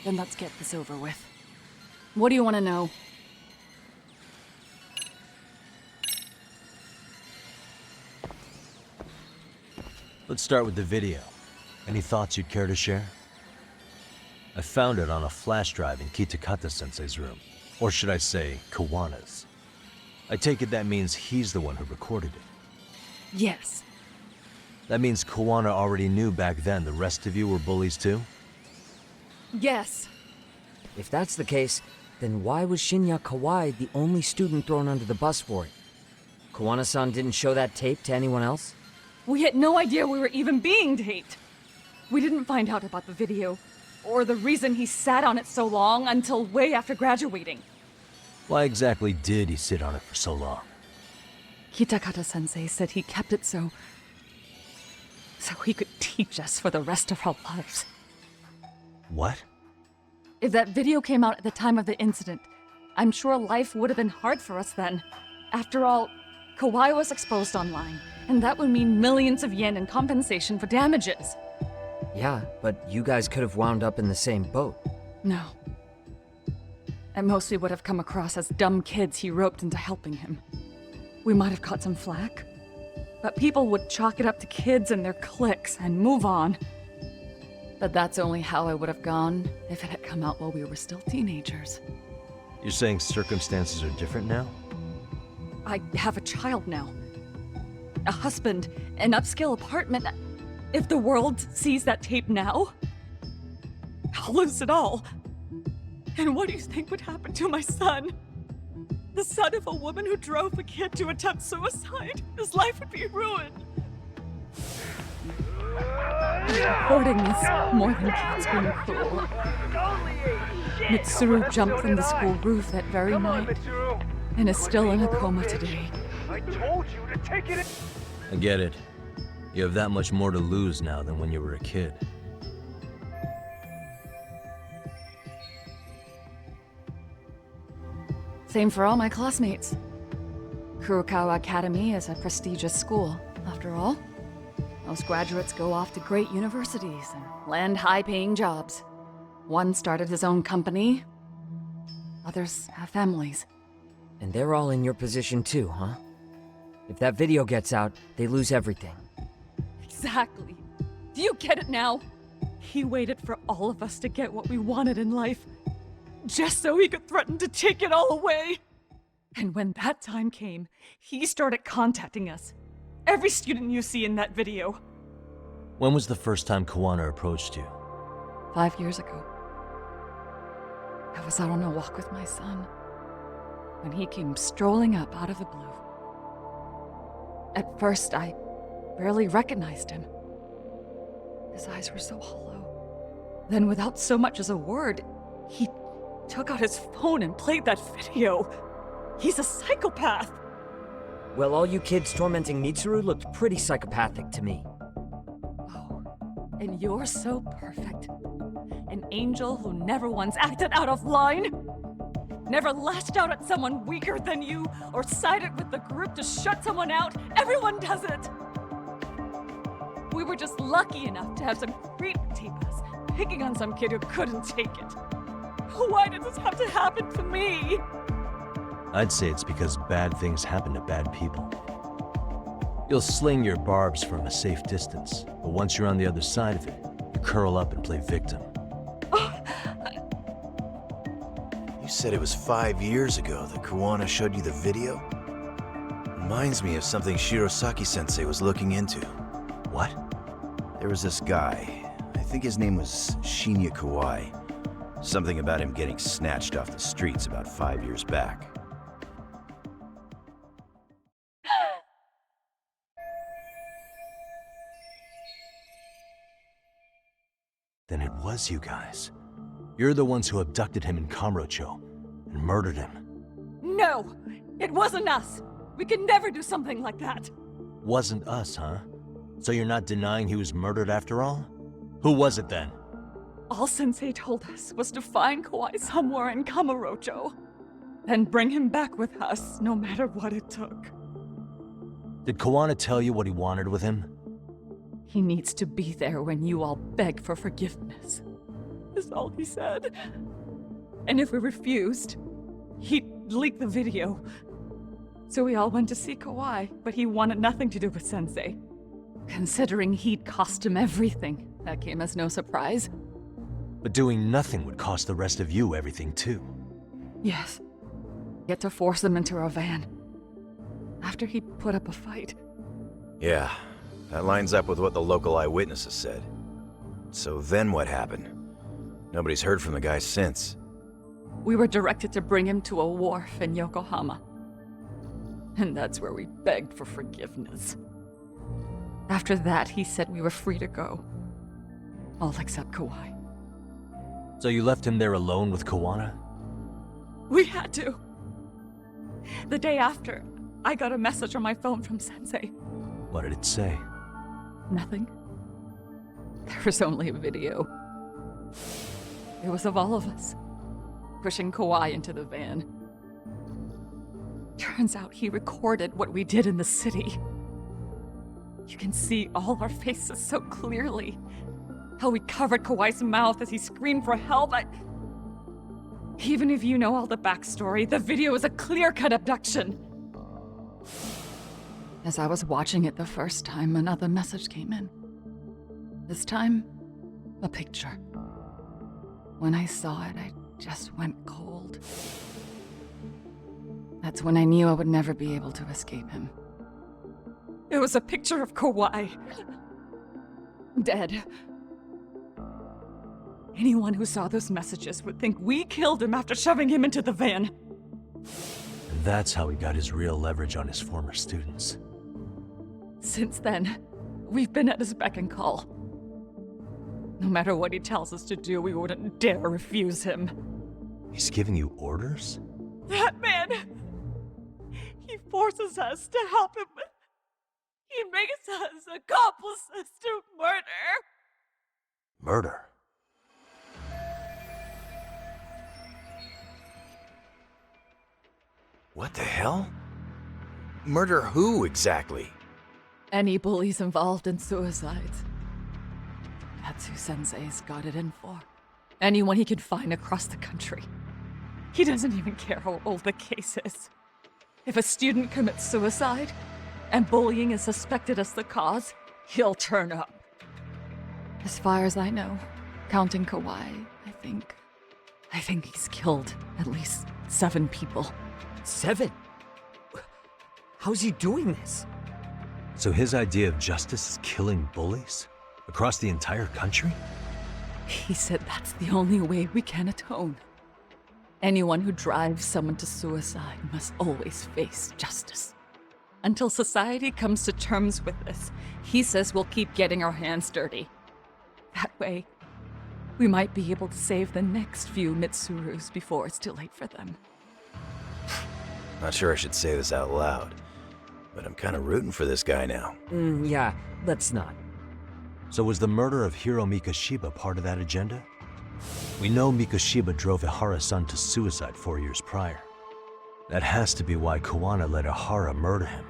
Then let's get this over with. What do you want to know? Let's start with the video. Any thoughts you'd care to share? I found it on a flash drive in Kitakata-sensei's room. Or should I say, Kawana's. I take it that means he's the one who recorded it. Yes. That means Kawana already knew back then the rest of you were bullies too? Yes. If that's the case, then why was Shinya Kawai the only student thrown under the bus for it? Kawana-san didn't show that tape to anyone else? We had no idea we were even being taped. We didn't find out about the video, or the reason he sat on it so long until way after graduating. Why exactly did he sit on it for so long? Kitakata-sensei said he kept it so he could teach us for the rest of our lives. What? If that video came out at the time of the incident, I'm sure life would have been hard for us then. After all, Kawai was exposed online, and that would mean millions of yen in compensation for damages. Yeah, but you guys could have wound up in the same boat. No. At most, we would have come across as dumb kids he roped into helping him. We might have caught some flack, but people would chalk it up to kids and their cliques and move on. But that's only how I would have gone if it had come out while we were still teenagers. You're saying circumstances are different now? I have a child now. A husband, an upscale apartment. If the world sees that tape now, I'll lose it all. And what do you think would happen to my son? The son of a woman who drove a kid to attempt suicide? His life would be ruined. Reporting is more than kids being cruel. Mitsuru jumped from the school roof that very night and is still in a coma today. I told you to take it. I get it. You have that much more to lose now than when you were a kid. Same for all my classmates. Kurokawa Academy is a prestigious school, after all. Most graduates go off to great universities and land high-paying jobs. One started his own company. Others have families. And they're all in your position too, huh? If that video gets out, they lose everything. Exactly. Do you get it now? He waited for all of us to get what we wanted in life, just so he could threaten to take it all away. And when that time came, he started contacting us. Every student you see in that video. When was the first time Kawana approached you? 5 years ago. I was out on a walk with my son when he came strolling up out of the blue. At first, I barely recognized him. His eyes were so hollow. Then, without so much as a word, he took out his phone and played that video. He's a psychopath! Well, all you kids tormenting Mitsuru looked pretty psychopathic to me. Oh, and you're so perfect. An angel who never once acted out of line. Never lashed out at someone weaker than you, or sided with the group to shut someone out. Everyone does it! We were just lucky enough to have some creep tape us, picking on some kid who couldn't take it. Why did this have to happen to me? I'd say it's because bad things happen to bad people. You'll sling your barbs from a safe distance, but once you're on the other side of it, you curl up and play victim. You said it was 5 years ago that Kawana showed you the video? Reminds me of something Shirosaki-sensei was looking into. What? There was this guy. I think his name was Shinya Kawai. Something about him getting snatched off the streets about 5 years back. Then it was you guys. You're the ones who abducted him in Kamurochō and murdered him. No! It wasn't us! We could never do something like that! Wasn't us, huh? So you're not denying he was murdered after all? Who was it then? All Sensei told us was to find Kawai somewhere in Kamurochō, then bring him back with us, no matter what it took. Did Kawana tell you what he wanted with him? He needs to be there when you all beg for forgiveness. Is all he said. And if we refused, he'd leak the video. So we all went to see Kawai, but he wanted nothing to do with Sensei. Considering he'd cost him everything, that came as no surprise. But doing nothing would cost the rest of you everything too. Yes. Get to force him into a van. After he put up a fight. Yeah, that lines up with what the local eyewitnesses said. So then what happened? Nobody's heard from the guy since. We were directed to bring him to a wharf in Yokohama. And that's where we begged for forgiveness. After that, he said we were free to go. All except Kawai. So you left him there alone with Kawana? We had to. The day after, I got a message on my phone from Sensei. What did it say? Nothing. There was only a video. It was of all of us, pushing Kawai into the van. Turns out he recorded what we did in the city. You can see all our faces so clearly. How we covered Kawai's mouth as he screamed for help. Even if you know all the backstory, the video is a clear-cut abduction. As I was watching it the first time, another message came in. This time, a picture. When I saw it, I just went cold. That's when I knew I would never be able to escape him. It was a picture of Kawai. Dead. Anyone who saw those messages would think we killed him after shoving him into the van. And that's how he got his real leverage on his former students. Since then, we've been at his beck and call. No matter what he tells us to do, we wouldn't dare refuse him. He's giving you orders? That man! He forces us to help him. He makes us accomplices to murder. Murder? What the hell? Murder who, exactly? Any bullies involved in suicides. That's who Sensei's got it in for. Anyone he can find across the country. He doesn't even care how old the case is. If a student commits suicide, and bullying is suspected as the cause, he'll turn up. As far as I know, counting Kawai, I think he's killed at least 7 people. 7? How's he doing this? So his idea of justice is killing bullies? Across the entire country? He said that's the only way we can atone. Anyone who drives someone to suicide must always face justice. Until society comes to terms with this, he says we'll keep getting our hands dirty. That way, we might be able to save the next few Mitsurus before it's too late for them. Not sure I should say this out loud, but I'm kind of rooting for this guy now. Yeah, let's not. So was the murder of Hiro Mikoshiba part of that agenda? We know Mikoshiba drove Ihara-san to suicide 4 years prior. That has to be why Kawana let Ihara murder him,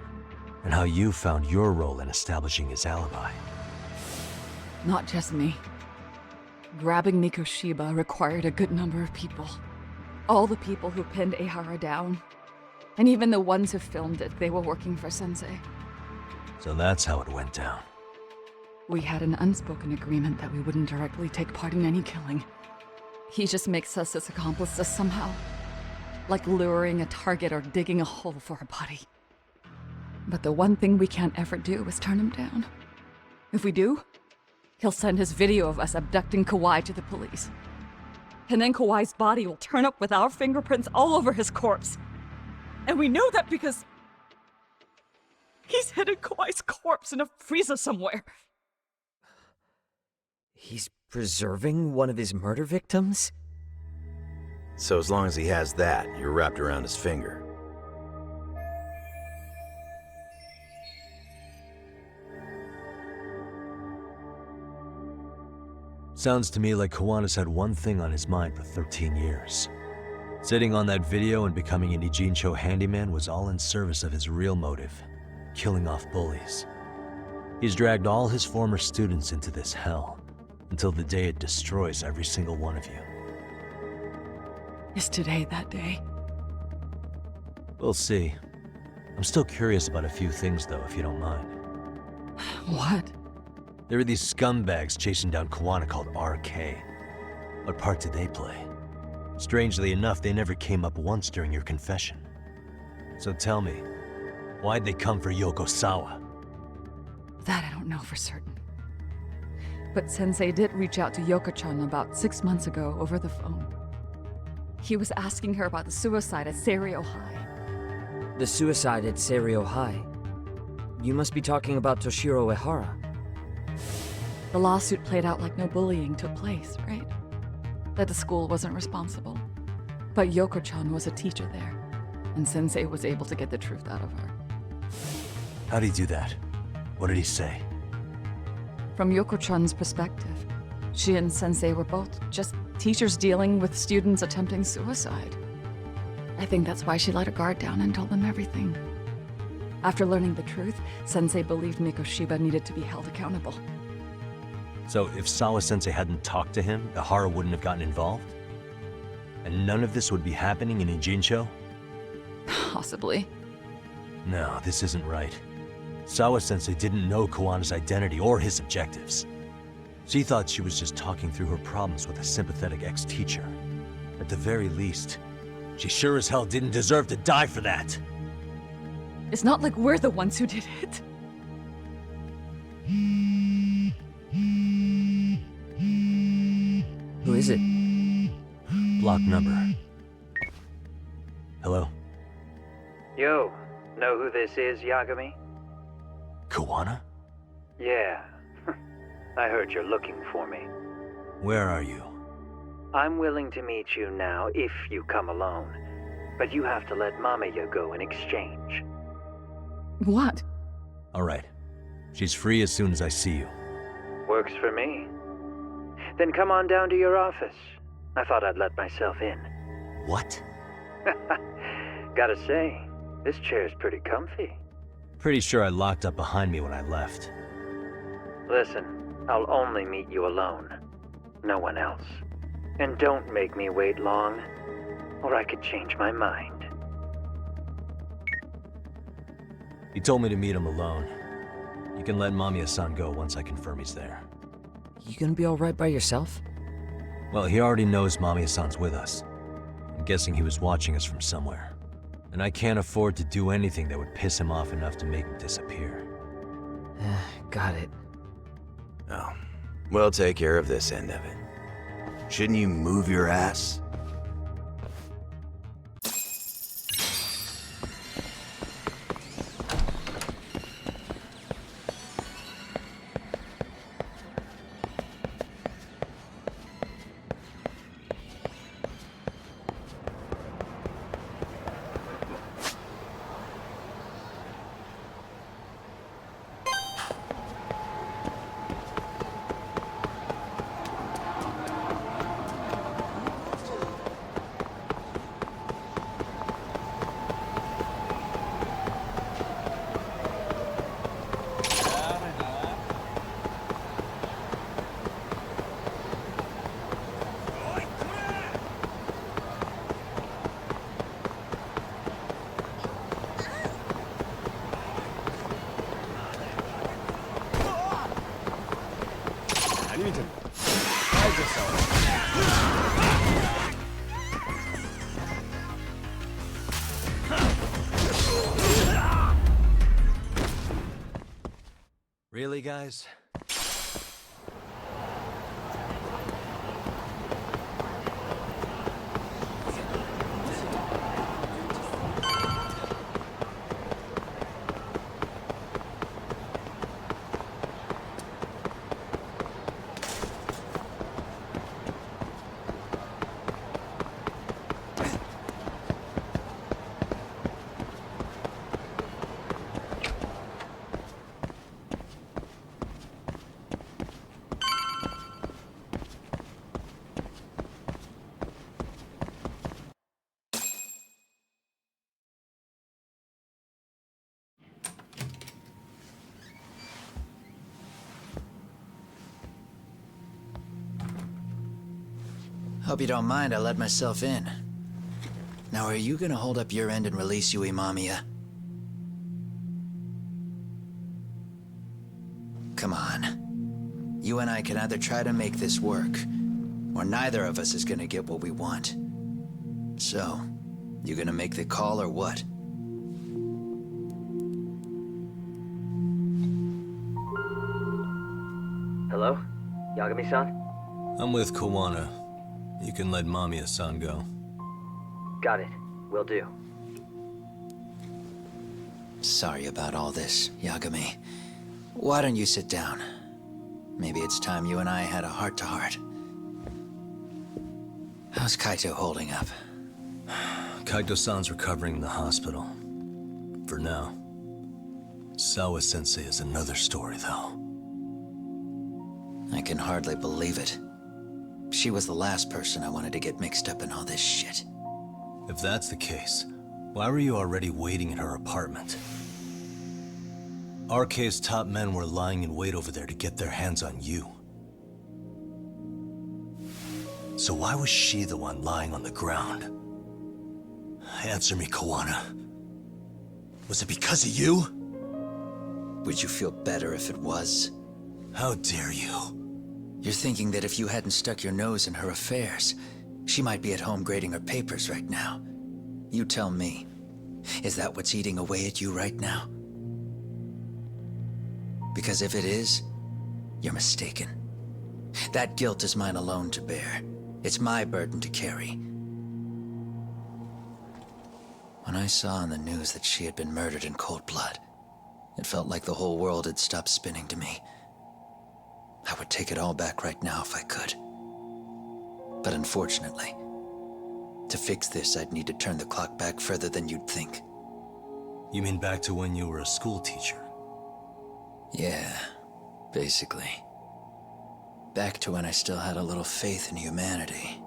and how you found your role in establishing his alibi. Not just me. Grabbing Mikoshiba required a good number of people. All the people who pinned Ihara down. And even the ones who filmed it, they were working for Sensei. So that's how it went down. We had an unspoken agreement that we wouldn't directly take part in any killing. He just makes us his accomplices somehow. Like luring a target or digging a hole for a body. But the one thing we can't ever do is turn him down. If we do, he'll send his video of us abducting Kawai to the police. And then Kawai's body will turn up with our fingerprints all over his corpse. And we know that because he's hidden Kawai's corpse in a freezer somewhere. He's preserving one of his murder victims? So as long as he has that, you're wrapped around his finger. Sounds to me like Kawana's had one thing on his mind for 13 years. Sitting on that video and becoming an Ijincho handyman was all in service of his real motive, killing off bullies. He's dragged all his former students into this hell, until the day it destroys every single one of you. Is today that day? We'll see. I'm still curious about a few things though, if you don't mind. What? There are these scumbags chasing down Kawana called RK. What part did they play? Strangely enough, they never came up once during your confession. So tell me, why'd they come for Yokosawa? That I don't know for certain. But Sensei did reach out to Yoko-chan about 6 months ago over the phone. He was asking her about the suicide at Seiryo High. The suicide at Seiryo High? You must be talking about Toshiro Ehara. The lawsuit played out like no bullying took place, right? That the school wasn't responsible. But Yoko-chan was a teacher there, and Sensei was able to get the truth out of her. How'd he do that? What did he say? From Yoko-chan's perspective, she and Sensei were both just teachers dealing with students attempting suicide. I think that's why she let her guard down and told them everything. After learning the truth, Sensei believed Mikoshiba needed to be held accountable. So if Sawa-sensei hadn't talked to him, Ihara wouldn't have gotten involved? And none of this would be happening in Ijincho? Possibly. No, this isn't right. Sawa-sensei didn't know Kawana's identity or his objectives. She thought she was just talking through her problems with a sympathetic ex-teacher. At the very least, she sure as hell didn't deserve to die for that. It's not like we're the ones who did it. Who is it? Block number. Hello? Yo, know who this is, Yagami? Kawana? Yeah. I heard you're looking for me. Where are you? I'm willing to meet you now if you come alone. But you have to let Mamiya go in exchange. What? Alright. She's free as soon as I see you. Works for me. Then come on down to your office. I thought I'd let myself in. What? Gotta say, this chair's pretty comfy. Pretty sure I locked up behind me when I left. Listen, I'll only meet you alone. No one else. And don't make me wait long, or I could change my mind. He told me to meet him alone. You can let Mamiya-san go once I confirm he's there. You gonna be alright by yourself? Well, he already knows Mamiya-san's with us. I'm guessing he was watching us from somewhere. And I can't afford to do anything that would piss him off enough to make him disappear. Got it. Oh, we'll take care of this end of it. Shouldn't you move your ass? Really, guys? Hope you don't mind I let myself in. Now, are you gonna hold up your end and release Yui Mamiya? Come on. You and I can either try to make this work, or neither of us is gonna get what we want. So, you gonna make the call or what? Hello? Yagami-san? I'm with Kawana. You can let Mamiya-san go. Got it. Will do. Sorry about all this, Yagami. Why don't you sit down? Maybe it's time you and I had a heart-to-heart. How's Kaito holding up? Kaito-san's recovering in the hospital. For now. Sawa-sensei is another story, though. I can hardly believe it. She was the last person I wanted to get mixed up in all this shit. If that's the case, why were you already waiting in her apartment? RK's top men were lying in wait over there to get their hands on you. So why was she the one lying on the ground? Answer me, Kawana. Was it because of you? Would you feel better if it was? How dare you? You're thinking that if you hadn't stuck your nose in her affairs, she might be at home grading her papers right now. You tell me. Is that what's eating away at you right now? Because if it is, you're mistaken. That guilt is mine alone to bear. It's my burden to carry. When I saw on the news that she had been murdered in cold blood, it felt like the whole world had stopped spinning to me. I would take it all back right now if I could. But unfortunately, to fix this, I'd need to turn the clock back further than you'd think. You mean back to when you were a school teacher? Yeah, basically. Back to when I still had a little faith in humanity.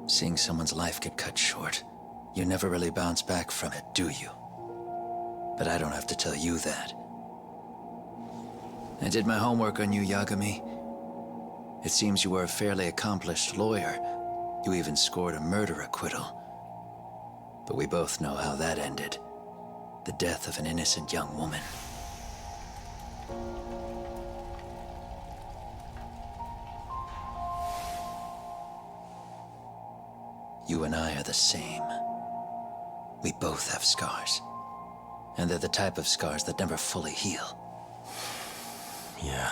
Seeing someone's life get cut short, you never really bounce back from it, do you? But I don't have to tell you that. I did my homework on you, Yagami. It seems you were a fairly accomplished lawyer. You even scored a murder acquittal. But we both know how that ended. The death of an innocent young woman. You and I are the same. We both have scars. And they're the type of scars that never fully heal. Yeah.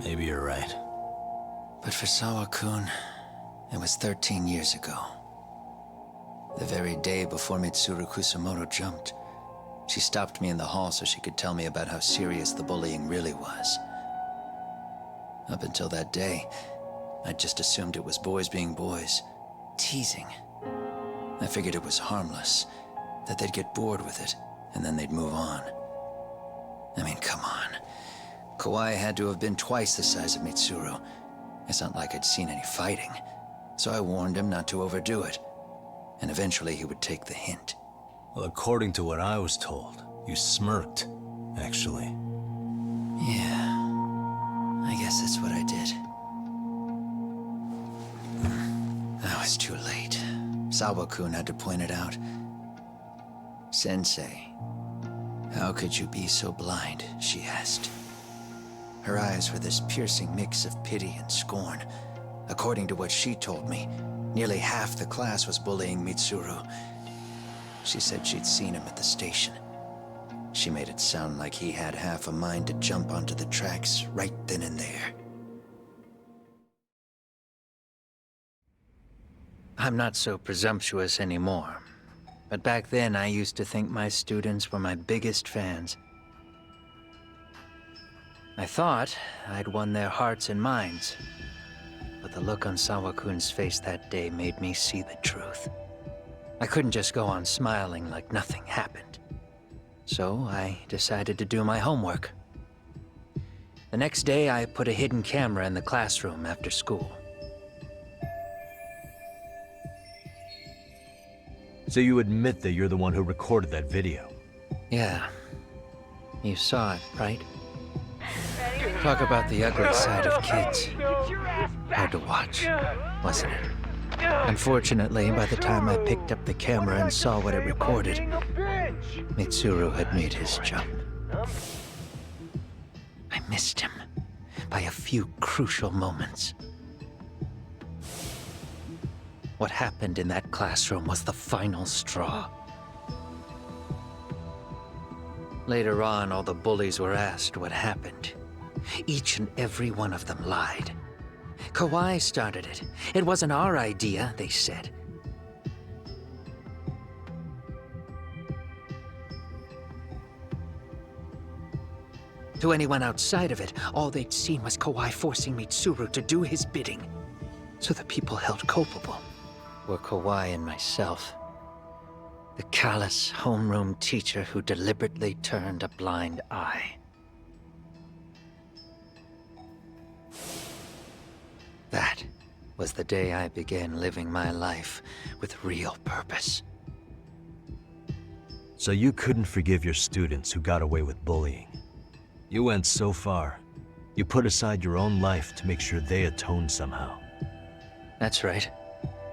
Maybe you're right. But for Sawa-kun, it was 13 years ago. The very day before Mitsuru Kusumoto jumped, she stopped me in the hall so she could tell me about how serious the bullying really was. Up until that day, I just assumed it was boys being boys, teasing. I figured it was harmless, that they'd get bored with it, and then they'd move on. I mean, come on. Kawai had to have been twice the size of Mitsuru. It's not like I'd seen any fighting, so I warned him not to overdo it, and eventually he would take the hint. Well, according to what I was told, you smirked, actually. Yeah, I guess that's what I did. That was too late. Sawa-kun had to point it out. Sensei, how could you be so blind, she asked. Her eyes were this piercing mix of pity and scorn. According to what she told me, nearly half the class was bullying Mitsuru. She said she'd seen him at the station. She made it sound like he had half a mind to jump onto the tracks right then and there. I'm not so presumptuous anymore, but back then I used to think my students were my biggest fans. I thought I'd won their hearts and minds, but the look on Sawa-kun's face that day made me see the truth. I couldn't just go on smiling like nothing happened. So I decided to do my homework. The next day, I put a hidden camera in the classroom after school. So you admit that you're the one who recorded that video? Yeah. You saw it, right? Talk about the ugly side of kids. Hard to watch, wasn't it? Unfortunately, by the time I picked up the camera and saw what it recorded, Mitsuru had made his jump. I missed him by a few crucial moments. What happened in that classroom was the final straw. Later on, all the bullies were asked what happened. Each and every one of them lied. Kawai started it. It wasn't our idea, they said. To anyone outside of it, all they'd seen was Kawai forcing Mitsuru to do his bidding. So the people held culpable were Kawai and myself. The callous homeroom teacher who deliberately turned a blind eye. That was the day I began living my life with real purpose. So you couldn't forgive your students who got away with bullying. You went so far, you put aside your own life to make sure they atoned somehow. That's right.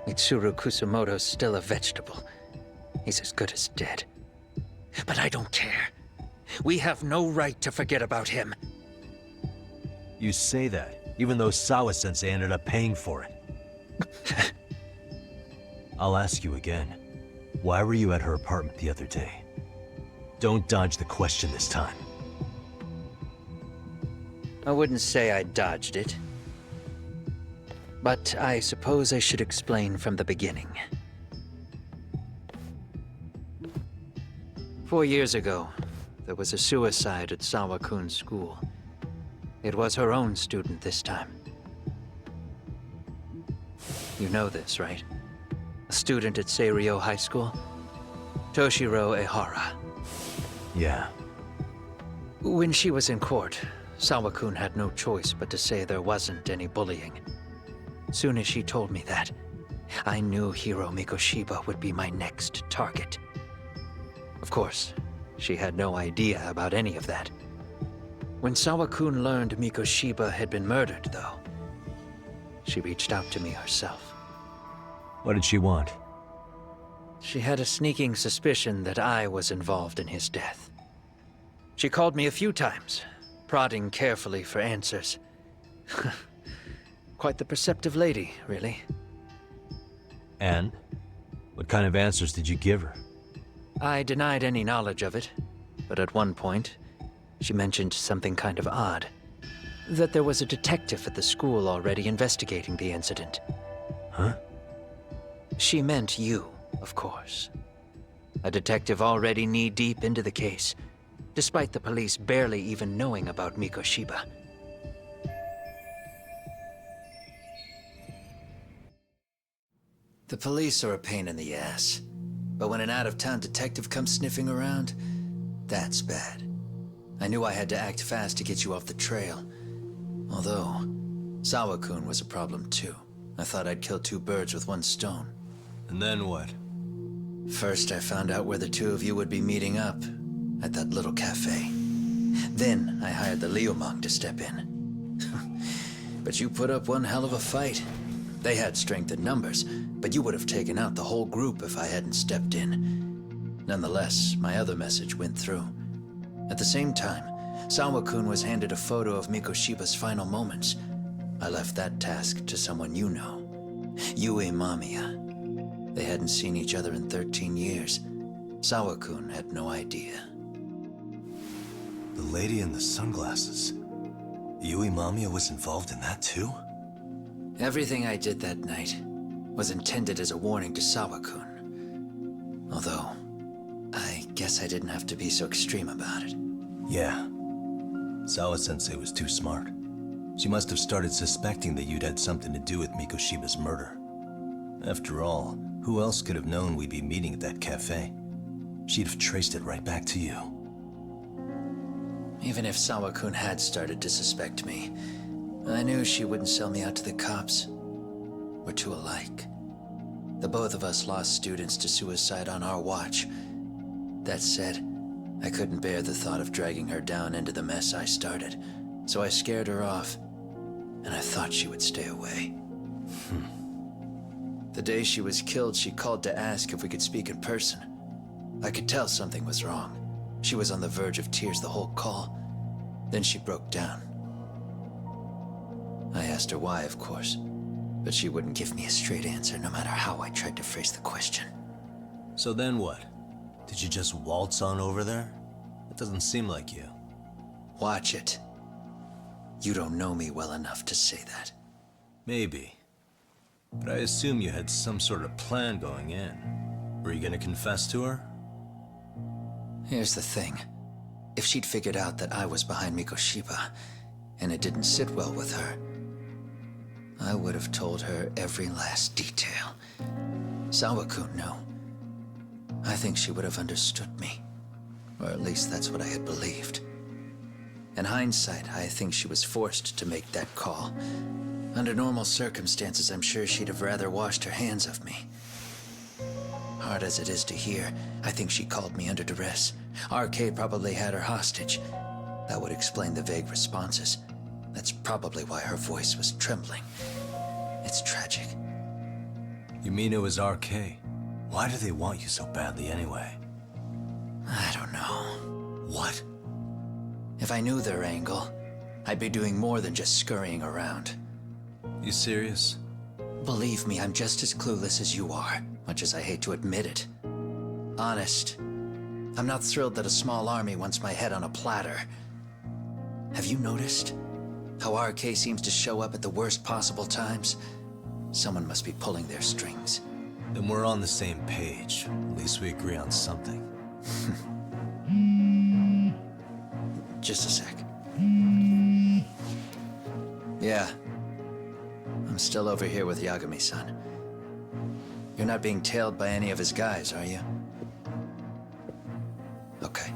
Mitsuru Kusumoto's still a vegetable. He's as good as dead. But I don't care. We have no right to forget about him. You say that, even though Sawa-sensei ended up paying for it. I'll ask you again. Why were you at her apartment the other day? Don't dodge the question this time. I wouldn't say I dodged it. But I suppose I should explain from the beginning. 4 years ago, there was a suicide at Sawa-kun's school. It was her own student this time. You know this, right? A student at Seiryo High School? Toshiro Ehara. Yeah. When she was in court, Sawa-kun had no choice but to say there wasn't any bullying. Soon as she told me that, I knew Hiro Mikoshiba would be my next target. Of course, she had no idea about any of that. When Sawa-kun learned Mikoshiba had been murdered, though, she reached out to me herself. What did she want? She had a sneaking suspicion that I was involved in his death. She called me a few times, prodding carefully for answers. Quite the perceptive lady, really. And? What kind of answers did you give her? I denied any knowledge of it, but at one point, she mentioned something kind of odd. That there was a detective at the school already investigating the incident. Huh? She meant you, of course. A detective already knee-deep into the case, despite the police barely even knowing about Mikoshiba. The police are a pain in the ass, but when an out-of-town detective comes sniffing around, that's bad. I knew I had to act fast to get you off the trail. Although, Sawa-kun was a problem too. I thought I'd kill 2 birds with 1 stone. And then what? First, I found out where the 2 of you would be meeting up, at that little cafe. Then, I hired the Liumang to step in. But you put up one hell of a fight. They had strength in numbers, but you would have taken out the whole group if I hadn't stepped in. Nonetheless, my other message went through. At the same time, Sawa-kun was handed a photo of Mikoshiba's final moments. I left that task to someone you know. Yue Mamiya. They hadn't seen each other in 13 years. Sawa-kun had no idea. The lady in the sunglasses. Yui Mamiya was involved in that too? Everything I did that night was intended as a warning to Sawa-kun. Although, I guess I didn't have to be so extreme about it. Yeah. Sawa-sensei was too smart. She must have started suspecting that you'd had something to do with Mikoshiba's murder. After all, who else could have known we'd be meeting at that cafe? She'd have traced it right back to you. Even if Sawa-kun had started to suspect me, I knew she wouldn't sell me out to the cops. We're too alike. The both of us lost students to suicide on our watch. That said, I couldn't bear the thought of dragging her down into the mess I started, so I scared her off, and I thought she would stay away. The day she was killed, she called to ask if we could speak in person. I could tell something was wrong. She was on the verge of tears the whole call. Then she broke down. I asked her why, of course, but she wouldn't give me a straight answer no matter how I tried to phrase the question. So then what? Did you just waltz on over there? It doesn't seem like you. Watch it. You don't know me well enough to say that. Maybe. But I assume you had some sort of plan going in. Were you gonna confess to her? Here's the thing. If she'd figured out that I was behind Mikoshiba, and it didn't sit well with her, I would have told her every last detail. Sawa-kun knew. I think she would have understood me. Or at least that's what I had believed. In hindsight, I think she was forced to make that call. Under normal circumstances, I'm sure she'd have rather washed her hands of me. Hard as it is to hear, I think she called me under duress. RK probably had her hostage. That would explain the vague responses. That's probably why her voice was trembling. It's tragic. You mean it was RK? Why do they want you so badly anyway? I don't know. What? If I knew their angle, I'd be doing more than just scurrying around. You serious? Believe me, I'm just as clueless as you are, much as I hate to admit it. Honest. I'm not thrilled that a small army wants my head on a platter. Have you noticed how RK seems to show up at the worst possible times? Someone must be pulling their strings. Then we're on the same page. At least we agree on something. Just a sec. Yeah. I'm still over here with Yagami-san. You're not being tailed by any of his guys, are you? Okay.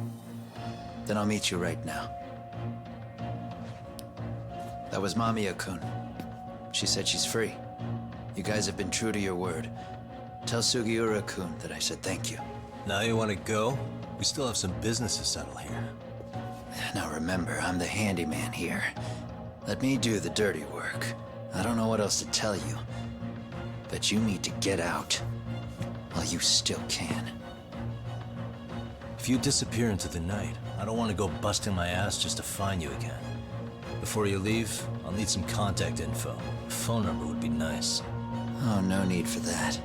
Then I'll meet you right now. That was Mamiya-kun. She said she's free. You guys have been true to your word. Tell Sugiura-kun that I said thank you. Now you want to go? We still have some business to settle here. Now remember, I'm the handyman here. Let me do the dirty work. I don't know what else to tell you. But you need to get out while you still can. If you disappear into the night, I don't want to go busting my ass just to find you again. Before you leave, I'll need some contact info. A phone number would be nice. Oh, no need for that.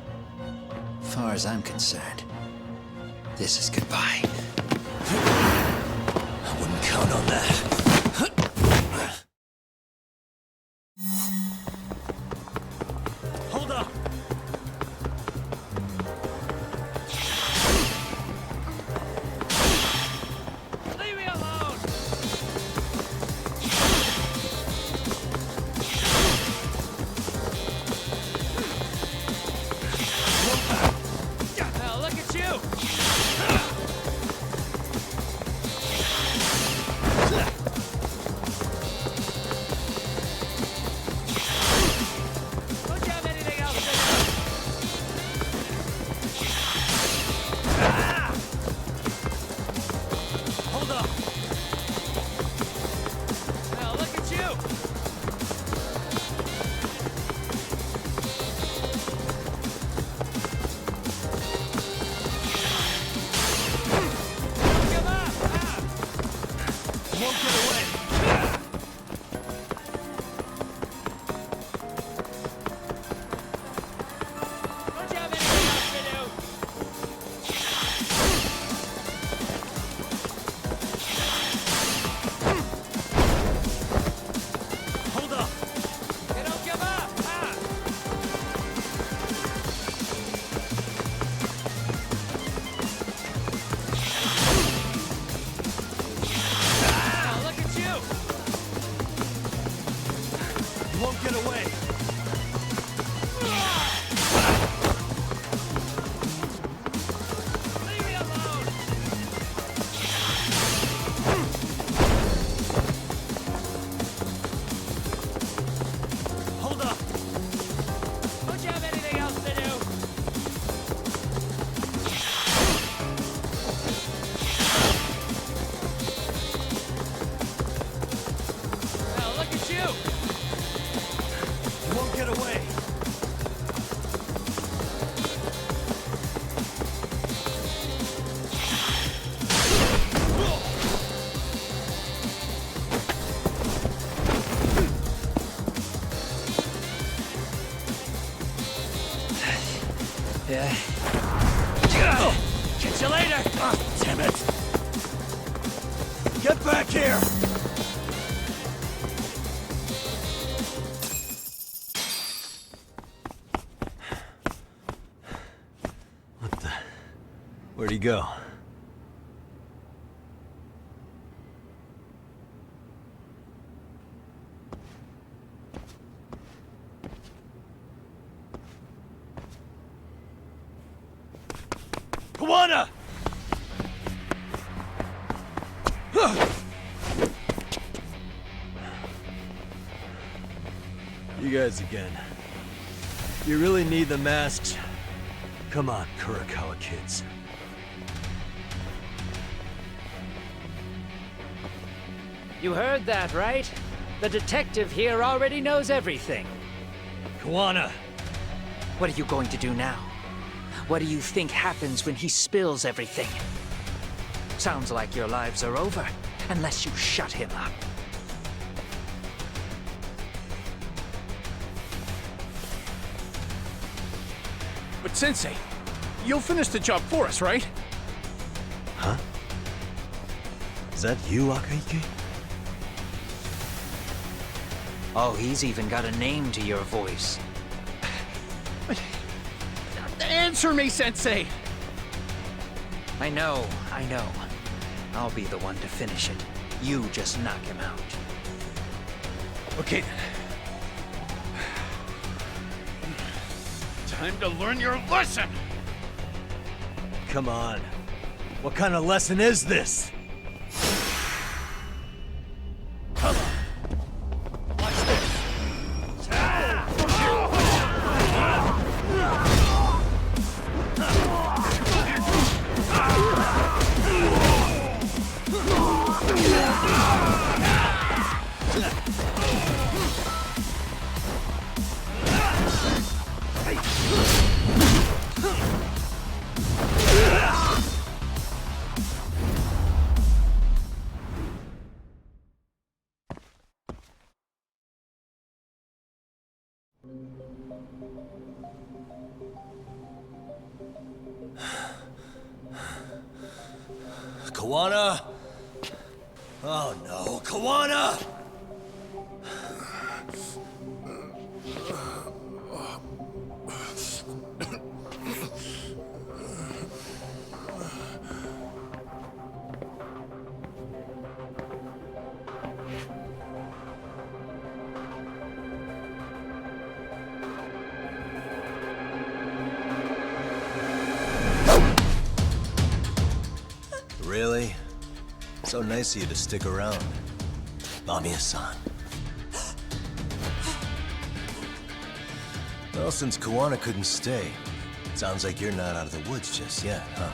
As far as I'm concerned, this is goodbye. I wouldn't count on that. Hold up! Leave me alone! Now look at you! won't get away. Yeah. Catch you later! Oh, damn it! Get back here! What the... Where'd he go? Kawana! You guys again. You really need the masks? Come on, Kurokawa kids. You heard that, right? The detective here already knows everything. Kawana! What are you going to do now? What do you think happens when he spills everything? Sounds like your lives are over, unless you shut him up. But Sensei, you'll finish the job for us, right? Huh? Is that you, Akayuki? Oh, he's even got a name to your voice. Answer me, Sensei! I know. I'll be the one to finish it. You just knock him out. Okay then. Time to learn your lesson! Come on. What kind of lesson is this? Kawana? Oh no, Kawana! Really? So nice of you to stick around, Mamiya-san. Well, since Kawana couldn't stay, sounds like you're not out of the woods just yet, huh?